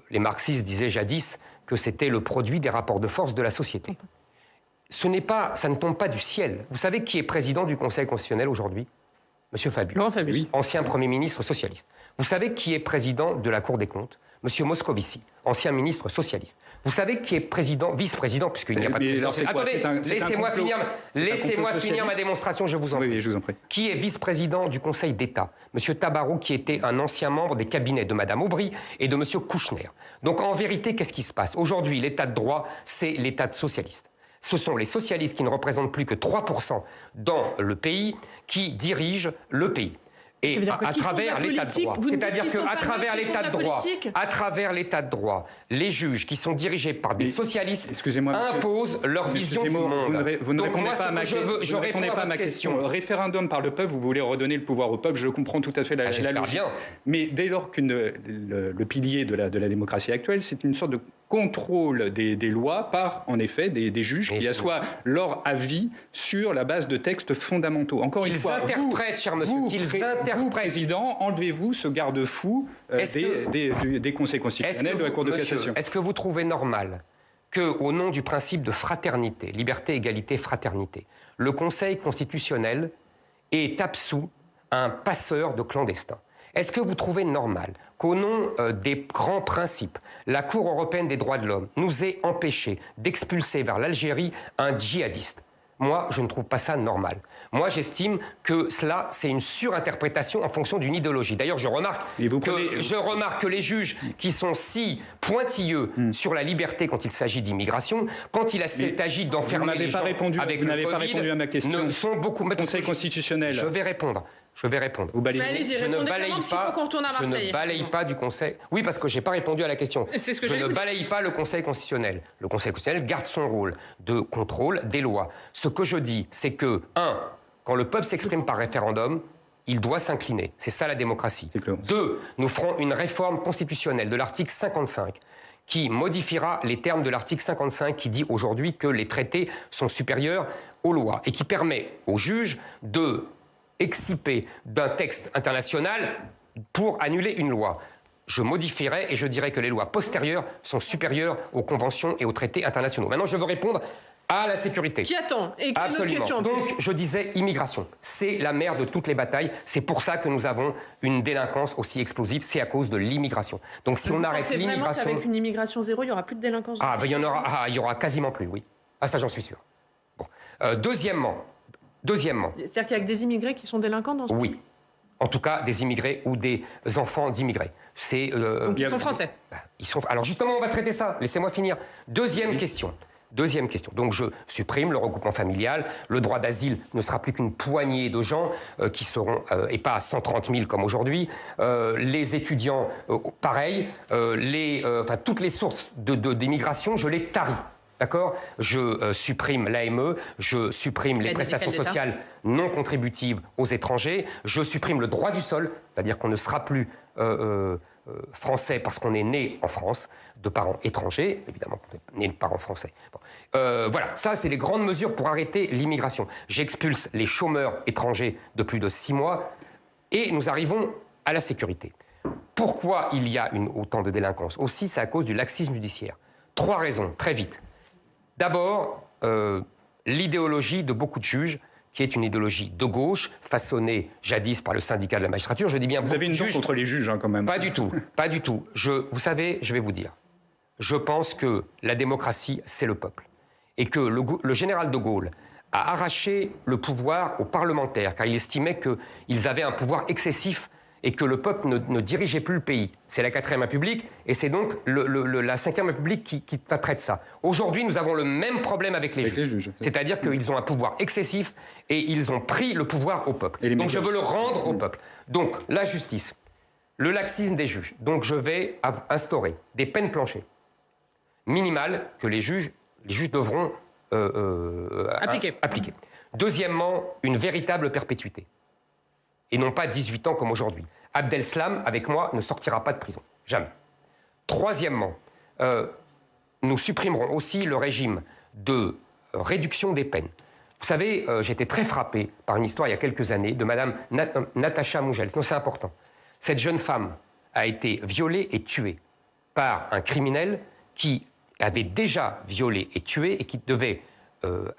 Speaker 2: les marxistes disaient jadis que c'était le produit des rapports de force de la société. Ça ne tombe pas du ciel. Vous savez qui est président du Conseil constitutionnel aujourd'hui? Monsieur Fabius.
Speaker 1: Laurent Fabius.
Speaker 2: Ancien Premier ministre socialiste. Vous savez qui est président de la Cour des comptes? Monsieur Moscovici, ancien ministre socialiste. Vous savez qui est vice-président, puisqu'il n'y a pas de président. Attendez, laissez-moi finir ma démonstration, je vous en prie.
Speaker 4: Oui, je vous en prie.
Speaker 2: Qui est vice-président du Conseil d'État? Monsieur Tabarou, qui était un ancien membre des cabinets de Madame Aubry et de Monsieur Kouchner. Donc en vérité, qu'est-ce qui se passe? Aujourd'hui, l'état de droit, c'est l'état socialiste. Ce sont les socialistes qui ne représentent plus que 3% dans le pays qui dirigent le pays. Et à travers l'état de droit, c'est-à-dire qu'à travers l'état de droit, les juges qui sont dirigés par des socialistes imposent leur vision du monde.
Speaker 4: Vous ne répondez pas à ma question. Référendum par le peuple, vous voulez redonner le pouvoir au peuple, je comprends tout à fait la logique. Mais dès lors que le pilier de la démocratie actuelle, c'est une sorte de contrôle des lois par, en effet, des juges qui assoient leur avis sur la base de textes fondamentaux. Encore une fois, vous, président, enlevez-vous ce garde-fou des conseils constitutionnels de la Cour de cassation.
Speaker 2: Est-ce que vous trouvez normal qu'au nom du principe de fraternité, liberté, égalité, fraternité, le Conseil constitutionnel est absous à un passeur de clandestins? Est-ce que vous trouvez normal qu'au nom des grands principes, la Cour européenne des droits de l'homme nous ait empêchés d'expulser vers l'Algérie un djihadiste? Moi, je ne trouve pas ça normal. Moi, j'estime que cela, c'est une surinterprétation en fonction d'une idéologie. D'ailleurs, je remarque que les juges qui sont si pointilleux sur la liberté quand il s'agit d'immigration, quand il s'agit d'enfermer les gens avec le Covid,
Speaker 4: vous n'avez pas répondu à ma question.
Speaker 2: Sont beaucoup...
Speaker 4: Conseil constitutionnel.
Speaker 2: Je vais répondre.
Speaker 4: Vous balayez.
Speaker 1: Allez-y, répondez clairement s'il faut qu'on retourne à Marseille.
Speaker 2: Je ne balaye pas du Conseil. Oui, parce que je n'ai pas répondu à la question.
Speaker 1: C'est ce que
Speaker 2: je ne balaye pas le Conseil constitutionnel. Le Conseil constitutionnel garde son rôle de contrôle des lois. Ce que je dis, c'est que, quand le peuple s'exprime par référendum, il doit s'incliner. C'est ça la démocratie. 2, nous ferons une réforme constitutionnelle de l'article 55 qui modifiera les termes de l'article 55 qui dit aujourd'hui que les traités sont supérieurs aux lois et qui permet aux juges de exciper d'un texte international pour annuler une loi. Je modifierai et je dirai que les lois postérieures sont supérieures aux conventions et aux traités internationaux. Maintenant, je veux répondre à la sécurité.
Speaker 1: Qui attend? Et
Speaker 2: absolument. Question, donc, je disais immigration. C'est la mère de toutes les batailles. C'est pour ça que nous avons une délinquance aussi explosive. C'est à cause de l'immigration. Donc, si on arrête l'immigration...
Speaker 1: C'est avec une immigration zéro, il n'y aura plus de délinquance?
Speaker 2: Il y aura quasiment plus, oui. Ça, j'en suis sûr. Bon. Deuxièmement...
Speaker 1: C'est-à-dire qu'il y a que des immigrés qui sont délinquants dans ce pays?
Speaker 2: Oui. En tout cas, des immigrés ou des enfants d'immigrés.
Speaker 1: Donc ils sont français?
Speaker 2: Alors justement, on va traiter ça. Laissez-moi finir. Deuxième question. Donc je supprime le regroupement familial. Le droit d'asile ne sera plus qu'une poignée de gens qui seront, et pas à 130 000 comme aujourd'hui. Les étudiants, pareil. Toutes les sources d'immigration, je les taris. D'accord? Je supprime l'AME, je supprime les prestations sociales non contributives aux étrangers, je supprime le droit du sol, c'est-à-dire qu'on ne sera plus français parce qu'on est né en France, de parents étrangers, évidemment qu'on est né de parents français. Voilà, ça c'est les grandes mesures pour arrêter l'immigration. J'expulse les chômeurs étrangers de plus de 6 mois et nous arrivons à la sécurité. Pourquoi il y a autant de délinquance? Aussi, c'est à cause du laxisme judiciaire. 3 raisons, très vite. D'abord, l'idéologie de beaucoup de juges, qui est une idéologie de gauche, façonnée jadis par le syndicat de la magistrature. Je dis bien,
Speaker 4: vous avez une chose contre les juges, quand même.
Speaker 2: Pas du tout, pas du tout. Vous savez, je vais vous dire, je pense que la démocratie, c'est le peuple. Et que le général de Gaulle a arraché le pouvoir aux parlementaires, car il estimait qu'ils avaient un pouvoir excessif et que le peuple ne dirigeait plus le pays. C'est la 4e République, et c'est donc la 5e République qui traite ça. Aujourd'hui, nous avons le même problème avec les juges. C'est-à-dire qu'ils ont un pouvoir excessif, et ils ont pris le pouvoir au peuple. Donc je veux le rendre au peuple. Donc, la justice, le laxisme des juges. Donc je vais instaurer des peines planchers minimales que les juges devront appliquer. Deuxièmement, une véritable perpétuité. Et non pas 18 ans comme aujourd'hui. Abdeslam, avec moi, ne sortira pas de prison. Jamais. Troisièmement, nous supprimerons aussi le régime de réduction des peines. Vous savez, j'étais très frappé par une histoire il y a quelques années de Madame Natacha Mougels. Non, c'est important. Cette jeune femme a été violée et tuée par un criminel qui avait déjà violé et tué et qui devait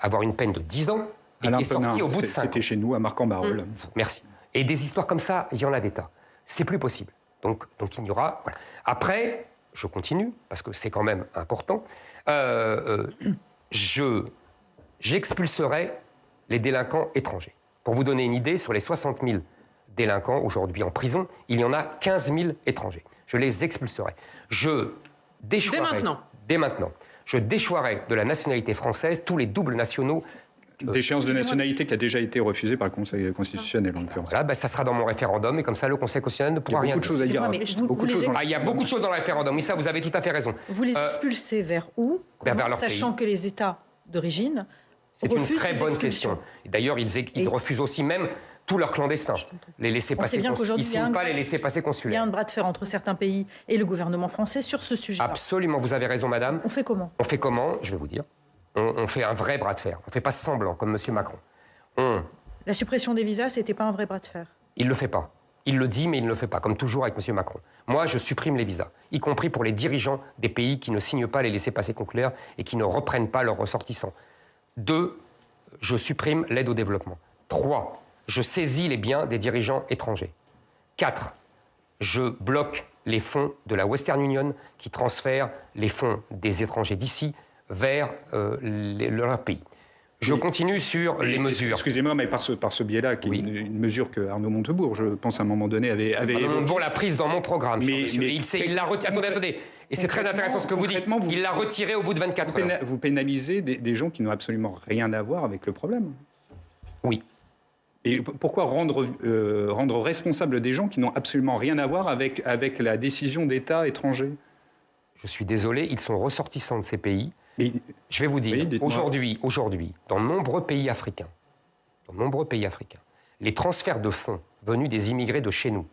Speaker 2: avoir une peine de 10 ans et qui est sorti au bout de 5 ans.
Speaker 4: C'était chez nous, à Marc-en-Barœul.
Speaker 2: Merci. Et des histoires comme ça, il y en a des tas. C'est plus possible. Donc il y aura... Voilà. Après, je continue, parce que c'est quand même important, j'expulserai les délinquants étrangers. Pour vous donner une idée, sur les 60 000 délinquants aujourd'hui en prison, il y en a 15 000 étrangers. Je les expulserai. Je déchoirai... Dès maintenant. Je déchoirai de la nationalité française tous les doubles nationaux.
Speaker 4: D'échéance de nationalité qui a déjà été refusée par le Conseil constitutionnel, en l'occurrence.
Speaker 2: Voilà, ça sera dans mon référendum, et comme ça, le Conseil constitutionnel ne pourra rien dire.
Speaker 4: Il y a beaucoup de choses à dire.
Speaker 2: Il y a beaucoup de choses dans le référendum, oui, ça, vous avez tout à fait raison.
Speaker 3: Vous les expulsez vers où?
Speaker 2: Vers leur
Speaker 3: sachant
Speaker 2: pays.
Speaker 3: Que les États d'origine
Speaker 2: C'est une très bonne question. D'ailleurs, ils refusent aussi même tous leurs clandestins. Les laissez-passer consulaires. Ils ne signent pas les laissez-passer consulaires.
Speaker 3: Il y a un bras de fer entre certains pays et le gouvernement français sur ce sujet.
Speaker 2: Absolument, vous avez raison, madame.
Speaker 3: On fait comment?
Speaker 2: Je vais vous dire. On fait un vrai bras de fer. On ne fait pas semblant, comme M. Macron.
Speaker 3: La suppression des visas, ce n'était pas un vrai bras de fer?
Speaker 2: Il ne le fait pas. Il le dit, mais il ne le fait pas, comme toujours avec M. Macron. Moi, je supprime les visas, y compris pour les dirigeants des pays qui ne signent pas les laissez-passer consulaires et qui ne reprennent pas leurs ressortissants. 2, je supprime l'aide au développement. 3, je saisis les biens des dirigeants étrangers. 4, je bloque les fonds de la Western Union qui transfèrent les fonds des étrangers d'ici vers leur pays. Je continue sur les mesures.
Speaker 4: Excusez-moi, mais par ce biais-là, qui est une mesure que Arnaud Montebourg, je pense à un moment donné, avait évoqué.
Speaker 2: Montebourg l'a prise dans mon programme. Mais il l'a retirée. Attendez. Et c'est très intéressant ce que vous dites. Il l'a retirée au bout de 24 heures.
Speaker 4: Vous pénalisez des gens qui n'ont absolument rien à voir avec le problème.
Speaker 2: Oui.
Speaker 4: Et pourquoi rendre responsable des gens qui n'ont absolument rien à voir avec la décision d'États étrangers?
Speaker 2: Je suis désolé, ils sont ressortissants de ces pays.
Speaker 4: Mais,
Speaker 2: je vais vous dire, aujourd'hui, dans de nombreux pays africains, les transferts de fonds venus des immigrés de chez nous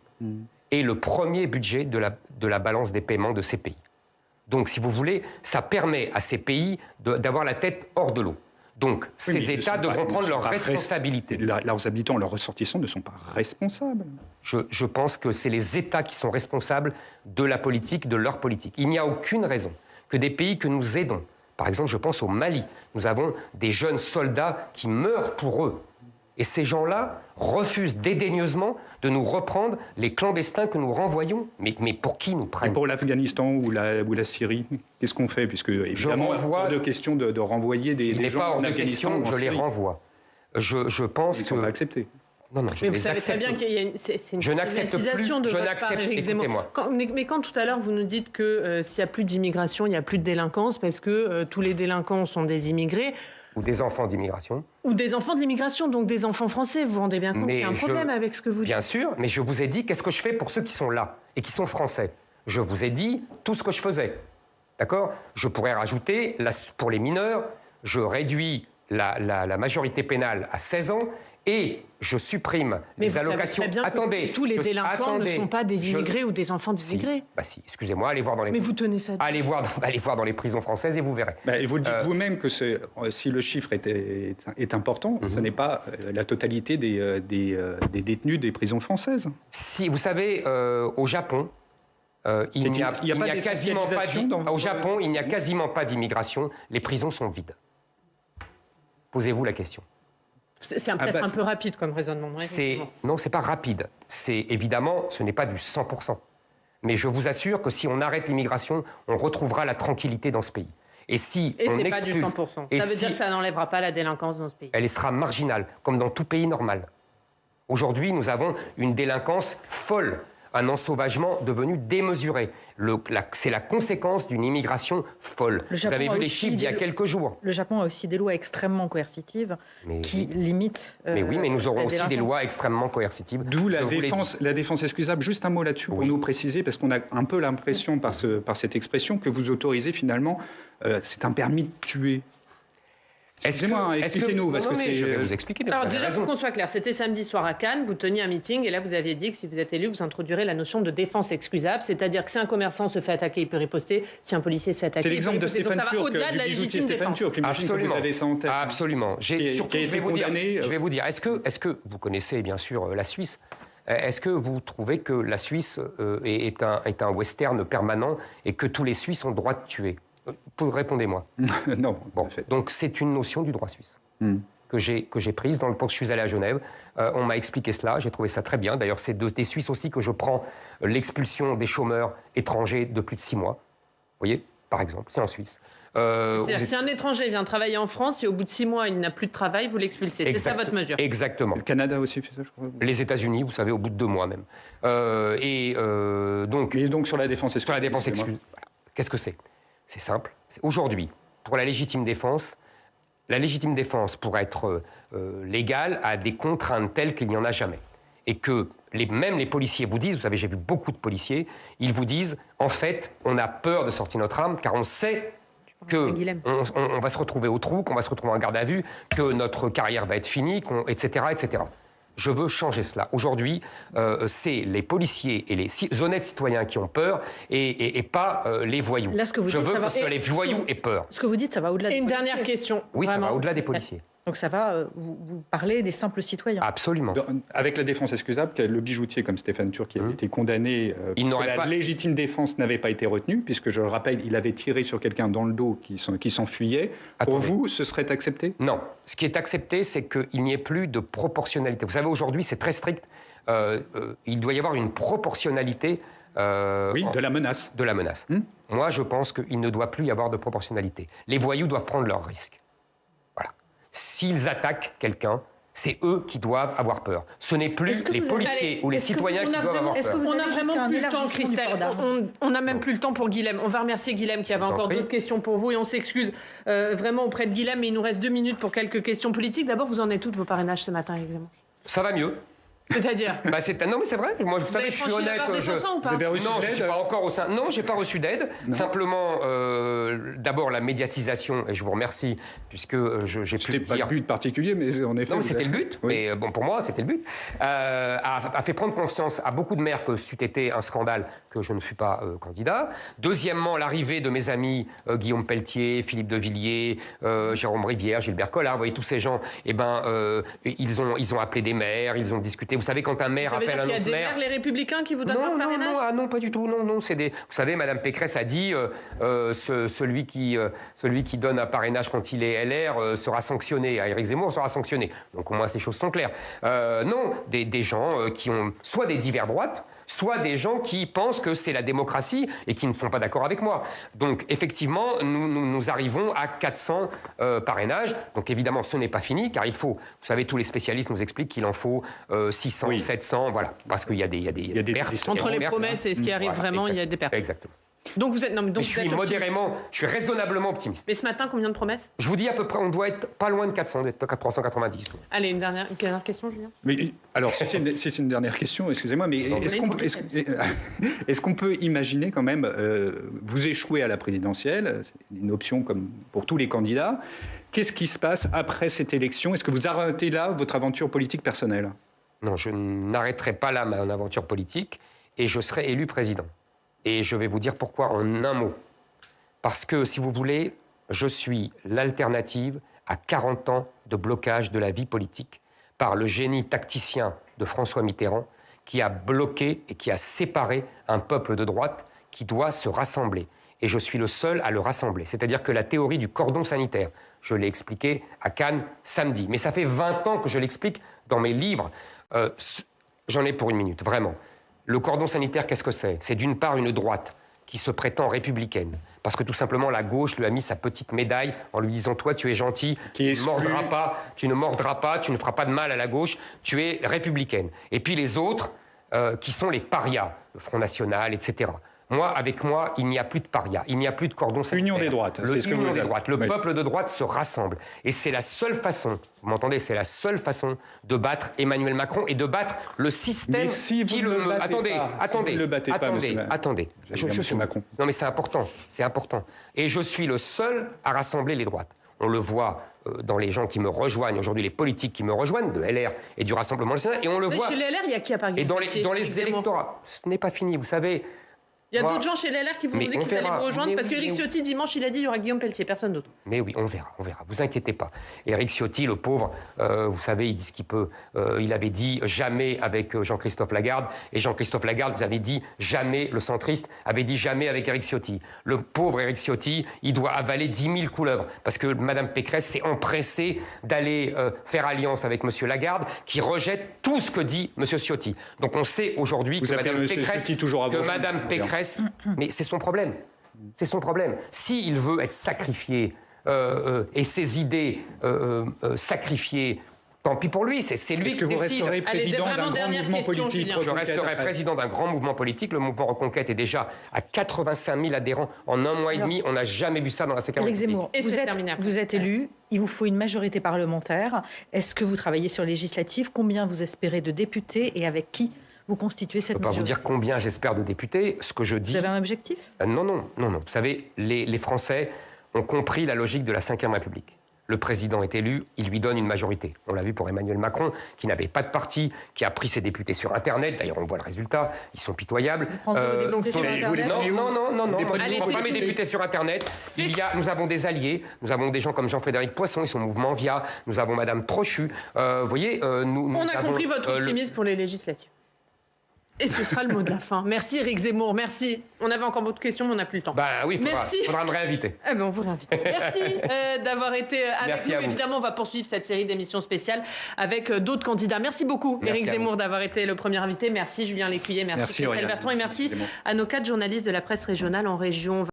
Speaker 2: est le premier budget de la balance des paiements de ces pays. Donc, si vous voulez, ça permet à ces pays d'avoir la tête hors de l'eau. Donc, ces États devront prendre leurs responsabilités.
Speaker 4: Leurs habitants, leurs ressortissants ne sont pas responsables.
Speaker 2: Je pense que c'est les États qui sont responsables de la politique, de leur politique. Il n'y a aucune raison que des pays que nous aidons, par exemple, je pense au Mali, nous avons des jeunes soldats qui meurent pour eux. Et ces gens-là refusent dédaigneusement de nous reprendre les clandestins que nous renvoyons. Mais pour qui nous prennent?
Speaker 4: Et pour l'Afghanistan ou la Syrie, qu'est-ce qu'on fait? Puisque, évidemment, hors de question de renvoyer des gens en Afghanistan ou en Syrie.
Speaker 2: Je les renvoie. Je pense
Speaker 4: que... Ils ne sont pas acceptés.
Speaker 1: Non, mais vous savez très bien qu'il y a une stigmatisation de votre part, Éric Zemmour. Mais quand tout à l'heure vous nous dites que s'il n'y a plus d'immigration, il n'y a plus de délinquance parce que tous les délinquants sont des immigrés.
Speaker 2: Ou des enfants d'immigration.
Speaker 1: Ou des enfants d'immigration, donc des enfants français. Vous vous rendez bien compte qu'il y a un problème avec ce que vous dites.
Speaker 2: Bien sûr, mais je vous ai dit qu'est-ce que je fais pour ceux qui sont là et qui sont français. Je vous ai dit tout ce que je faisais. D'accord? Je pourrais rajouter, pour les mineurs, je réduis la majorité pénale à 16 ans et je supprime les allocations.
Speaker 1: Attendez, tous les délinquants ne sont pas des immigrés ou des enfants d'immigrés.
Speaker 2: Si, excusez-moi, allez voir dans les.
Speaker 1: Mais vous tenez ça.
Speaker 2: Allez voir dans les prisons françaises et vous verrez.
Speaker 4: Et vous le dites vous-même que si le chiffre est important, ce n'est pas la totalité des détenus des prisons françaises.
Speaker 2: Si vous savez, au Japon. Il n'y a quasiment pas au Japon, il n'y a quasiment pas d'immigration. Les prisons sont vides. Posez-vous la question.
Speaker 1: C'est peut-être un peu rapide comme raisonnement.
Speaker 2: Non, c'est pas rapide. Évidemment, ce n'est pas du 100%. Mais je vous assure que si on arrête l'immigration, on retrouvera la tranquillité dans ce pays. Et si on expulse,
Speaker 1: pas du 100%. Ça veut dire que ça n'enlèvera pas la délinquance dans ce pays.
Speaker 2: Elle sera marginale, comme dans tout pays normal. Aujourd'hui, nous avons une délinquance folle. Un ensauvagement devenu démesuré. C'est la conséquence d'une immigration folle. Vous avez vu les chiffres d'il y a quelques jours.
Speaker 3: Le Japon a aussi des lois extrêmement coercitives qui limitent.
Speaker 2: Mais oui, mais nous aurons aussi des lois extrêmement coercitives.
Speaker 4: D'où la défense excusable. Juste un mot là-dessus pour nous préciser, parce qu'on a un peu l'impression par cette expression que vous autorisez finalement, c'est un permis de tuer. Excusez-moi, expliquez-nous.
Speaker 2: Je vais vous expliquer.
Speaker 1: Alors déjà, pour qu'on soit clair, c'était samedi soir à Cannes, vous teniez un meeting et là vous aviez dit que si vous êtes élu, vous introduirez la notion de défense excusable, c'est-à-dire que si un commerçant se fait attaquer, il peut riposter, si un policier se fait attaquer,
Speaker 4: il peut riposter. C'est l'exemple de Stéphane Turc,
Speaker 1: au-delà de la légitime défense.
Speaker 2: Absolument.
Speaker 4: Vous avez ça en tête.
Speaker 2: Absolument. Surtout, je vais vous dire, est-ce que vous connaissez bien sûr la Suisse? Est-ce que vous trouvez que la Suisse est un western permanent et que tous les Suisses ont le droit de tuer? Répondez-moi.
Speaker 4: Non.
Speaker 2: Bon, donc c'est une notion du droit suisse que j'ai prise dans le temps que je suis allé à Genève. On m'a expliqué cela, j'ai trouvé ça très bien. D'ailleurs, c'est des Suisses aussi que je prends l'expulsion des chômeurs étrangers de plus de 6 mois. Vous voyez, par exemple, c'est en Suisse.
Speaker 1: C'est-à-dire que si un étranger vient travailler en France et au bout de 6 mois, il n'a plus de travail, vous l'expulsez. C'est ça votre mesure?
Speaker 2: Exactement.
Speaker 4: Le Canada aussi fait ça, je crois.
Speaker 2: Les États-Unis, vous savez, au bout de 2 mois même.
Speaker 4: Donc sur la défense exclusive.
Speaker 2: Sur la défense exclusive. Qu'est-ce que c'est? C'est simple. Aujourd'hui, pour la légitime défense pour être légale a des contraintes telles qu'il n'y en a jamais. Et que même les policiers vous disent, vous savez, j'ai vu beaucoup de policiers, ils vous disent, en fait, on a peur de sortir notre arme car on sait qu'on va se retrouver au trou, qu'on va se retrouver en garde à vue, que notre carrière va être finie, etc., etc. Je veux changer cela. Aujourd'hui, c'est les policiers et les honnêtes citoyens qui ont peur et pas les voyous.
Speaker 3: Là, ce que vous
Speaker 2: je veux que les voyous aient peur.
Speaker 3: Ce que vous dites, ça va au-delà des policiers.
Speaker 1: Une dernière question.
Speaker 2: Oui, ça va au-delà des policiers.
Speaker 3: Donc ça va, vous parlez des simples citoyens.
Speaker 2: Absolument.
Speaker 4: Avec la défense excusable, le bijoutier comme Stéphane Turc qui avait été condamné, la légitime défense n'avait pas été retenue, puisque je le rappelle, il avait tiré sur quelqu'un dans le dos qui s'enfuyait. Pour vous, ce serait accepté ?
Speaker 2: Non. Ce qui est accepté, c'est qu'il n'y ait plus de proportionnalité. Vous savez, aujourd'hui, c'est très strict. Il doit y avoir une proportionnalité.
Speaker 4: De la menace.
Speaker 2: De la menace. Moi, je pense qu'il ne doit plus y avoir de proportionnalité. Les voyous doivent prendre leurs risques. Voilà. S'ils attaquent quelqu'un, c'est eux qui doivent avoir peur. Ce n'est plus les policiers ou les citoyens qui doivent avoir peur.
Speaker 1: On n'a vraiment plus le temps, Christelle. On n'a même plus le temps pour Guilhem. On va remercier Guilhem qui avait encore d'autres questions pour vous et on s'excuse vraiment auprès de Guilhem, mais il nous reste 2 minutes pour quelques questions politiques. D'abord, vous en êtes où de vos parrainages ce matin, Éric Zemmour ?
Speaker 2: Ça va mieux.
Speaker 1: C'est-à-dire
Speaker 2: Non, mais c'est vrai. Moi, vous savez, je suis honnête.
Speaker 1: Vous avez
Speaker 2: reçu non, je ne suis pas encore au sein. Non, j'ai pas reçu d'aide. Simplement, d'abord la médiatisation. Et je vous remercie puisque j'ai pu le dire.
Speaker 4: C'était pas le but particulier, mais en effet.
Speaker 2: Non, mais c'était le but. Oui. Mais bon, pour moi, c'était le but. A fait prendre conscience à beaucoup de maires que c'eût été un scandale que je ne fus pas candidat. Deuxièmement, l'arrivée de mes amis Guillaume Pelletier, Philippe de Villiers, Jérôme Rivière, Gilbert Collard. Vous voyez tous ces gens. ils ont appelé des maires, ils ont discuté. Vous savez, quand un maire appelle un autre maire...
Speaker 1: Il y a des maires, les Républicains, qui vous donnent leur parrainage ?
Speaker 2: Non, pas du tout. Non, c'est des... Vous savez, Mme Pécresse a dit celui qui donne un parrainage quand il est LR sera sanctionné. Éric Zemmour sera sanctionné. Donc au moins, ces choses sont claires. Non, des gens qui ont soit des divers droites, soit des gens qui pensent que c'est la démocratie et qui ne sont pas d'accord avec moi. Donc, effectivement, nous arrivons à 400 parrainages. Donc, évidemment, ce n'est pas fini, car il faut... Vous savez, tous les spécialistes nous expliquent qu'il en faut 600, 700, voilà. Parce qu'il y a des pertes.
Speaker 1: Entre les promesses et ce qui arrive vraiment, il y a des pertes.
Speaker 2: Exactement.
Speaker 1: Donc vous êtes... je
Speaker 2: suis raisonnablement optimiste.
Speaker 1: Mais ce matin, combien de promesses ?
Speaker 2: Je vous dis à peu près, on doit être pas loin de 400, d'être à 390.
Speaker 1: Allez, une dernière question, Julien.
Speaker 4: Mais, alors, si c'est une dernière question, excusez-moi, mais est-ce qu'on peut imaginer quand même, vous échouez à la présidentielle, une option comme pour tous les candidats, qu'est-ce qui se passe après cette élection ? Est-ce que vous arrêtez là votre aventure politique personnelle ?
Speaker 2: Non, je n'arrêterai pas là mon aventure politique et je serai élu président. Et je vais vous dire pourquoi en un mot. Parce que, si vous voulez, je suis l'alternative à 40 ans de blocage de la vie politique par le génie tacticien de François Mitterrand qui a bloqué et qui a séparé un peuple de droite qui doit se rassembler. Et je suis le seul à le rassembler. C'est-à-dire que la théorie du cordon sanitaire, je l'ai expliqué à Cannes samedi. Mais ça fait 20 ans que je l'explique dans mes livres. J'en ai pour 1 minute, vraiment. Le cordon sanitaire, qu'est-ce que c'est ? C'est d'une part une droite qui se prétend républicaine. Parce que tout simplement, la gauche lui a mis sa petite médaille en lui disant « Toi, tu es gentil, tu ne mordras pas, tu ne feras pas de mal à la gauche, tu es républicaine. » Et puis les autres, qui sont les parias, le Front National, etc. Avec moi, il n'y a plus de parias, il n'y a plus de cordon sanitaire.
Speaker 4: Union des droites, c'est ce que vous dites.
Speaker 2: Le peuple de droite se rassemble. Et c'est la seule façon, vous m'entendez, c'est la seule façon de battre Emmanuel Macron et de battre le système
Speaker 4: mais si
Speaker 2: qui
Speaker 4: vous
Speaker 2: le...
Speaker 4: ne le battez pas,
Speaker 2: attendez,
Speaker 4: si vous ne le battez pas,
Speaker 2: attendez. Je suis
Speaker 4: Macron.
Speaker 2: Non mais c'est important. Et je suis le seul à rassembler les droites. On le voit dans les gens qui me rejoignent aujourd'hui, les politiques qui me rejoignent, de LR et du Rassemblement national, et on le voit...
Speaker 1: Chez les LR, il y a qui à Paris ?
Speaker 2: Et dans les électorats, ce n'est pas fini, vous savez...
Speaker 1: Il y a d'autres gens chez les LR qui vont vous dire qu'ils allaient vous rejoindre parce qu'Éric Ciotti, dimanche, il a dit il y aura Guillaume Pelletier, personne d'autre.
Speaker 2: Mais oui, on verra. Vous inquiétez pas. Éric Ciotti, le pauvre, vous savez, il dit ce qu'il peut. Il avait dit jamais avec Jean-Christophe Lagarde. Et Jean-Christophe Lagarde, vous avez dit jamais, le centriste, avait dit jamais avec Éric Ciotti. Le pauvre Éric Ciotti, il doit avaler 10 000 couleuvres. Parce que Mme Pécresse s'est empressée d'aller faire alliance avec M. Lagarde, qui rejette tout ce que dit M. Ciotti. Donc on sait aujourd'hui que Mme Pécresse, mais c'est son problème. C'est son problème. S'il veut être sacrifié et ses idées sacrifiées, tant pis pour lui, c'est lui qui décide.
Speaker 4: Est-ce que vous resterez président d'un grand mouvement politique ?
Speaker 2: Je resterai président d'un grand mouvement politique. Le mouvement Reconquête est déjà à 85 000 adhérents en 1 mois et demi. On n'a jamais vu ça dans la Ve République.
Speaker 3: Éric Zemmour, vous êtes élu, il vous faut une majorité parlementaire. Est-ce que vous travaillez sur législative ? Combien vous espérez de députés et avec qui vous constituez cette majorité ?
Speaker 2: Je ne peux pas vous dire combien j'espère de députés. Ce que je dis...
Speaker 3: Vous avez un objectif ?
Speaker 2: Non. Vous savez, les Français ont compris la logique de la Ve République. le président est élu, il lui donne une majorité. On l'a vu pour Emmanuel Macron, qui n'avait pas de parti, qui a pris ses députés sur Internet. D'ailleurs, on voit le résultat, ils sont pitoyables.
Speaker 3: Non.
Speaker 2: Moi, je ne prends pas mes députés sur Internet. Nous avons des alliés, nous avons des gens comme Jean-Frédéric Poisson, ils sont au mouvement VIA, nous avons Madame Trochu. Vous voyez,
Speaker 1: on a compris votre optimisme pour les législatives. Et ce sera le mot de la fin. Merci Éric Zemmour, merci. On avait encore beaucoup de questions, mais on n'a plus le temps.
Speaker 2: Oui, il faudra me réinviter.
Speaker 1: On vous réinvite. Merci d'avoir été avec nous. Évidemment, on va poursuivre cette série d'émissions spéciales avec d'autres candidats. Merci beaucoup Éric Zemmour d'avoir été le premier invité. Merci Julien Lécuyer, merci Christelle Bertrand et merci à nos 4 journalistes de la presse régionale en région.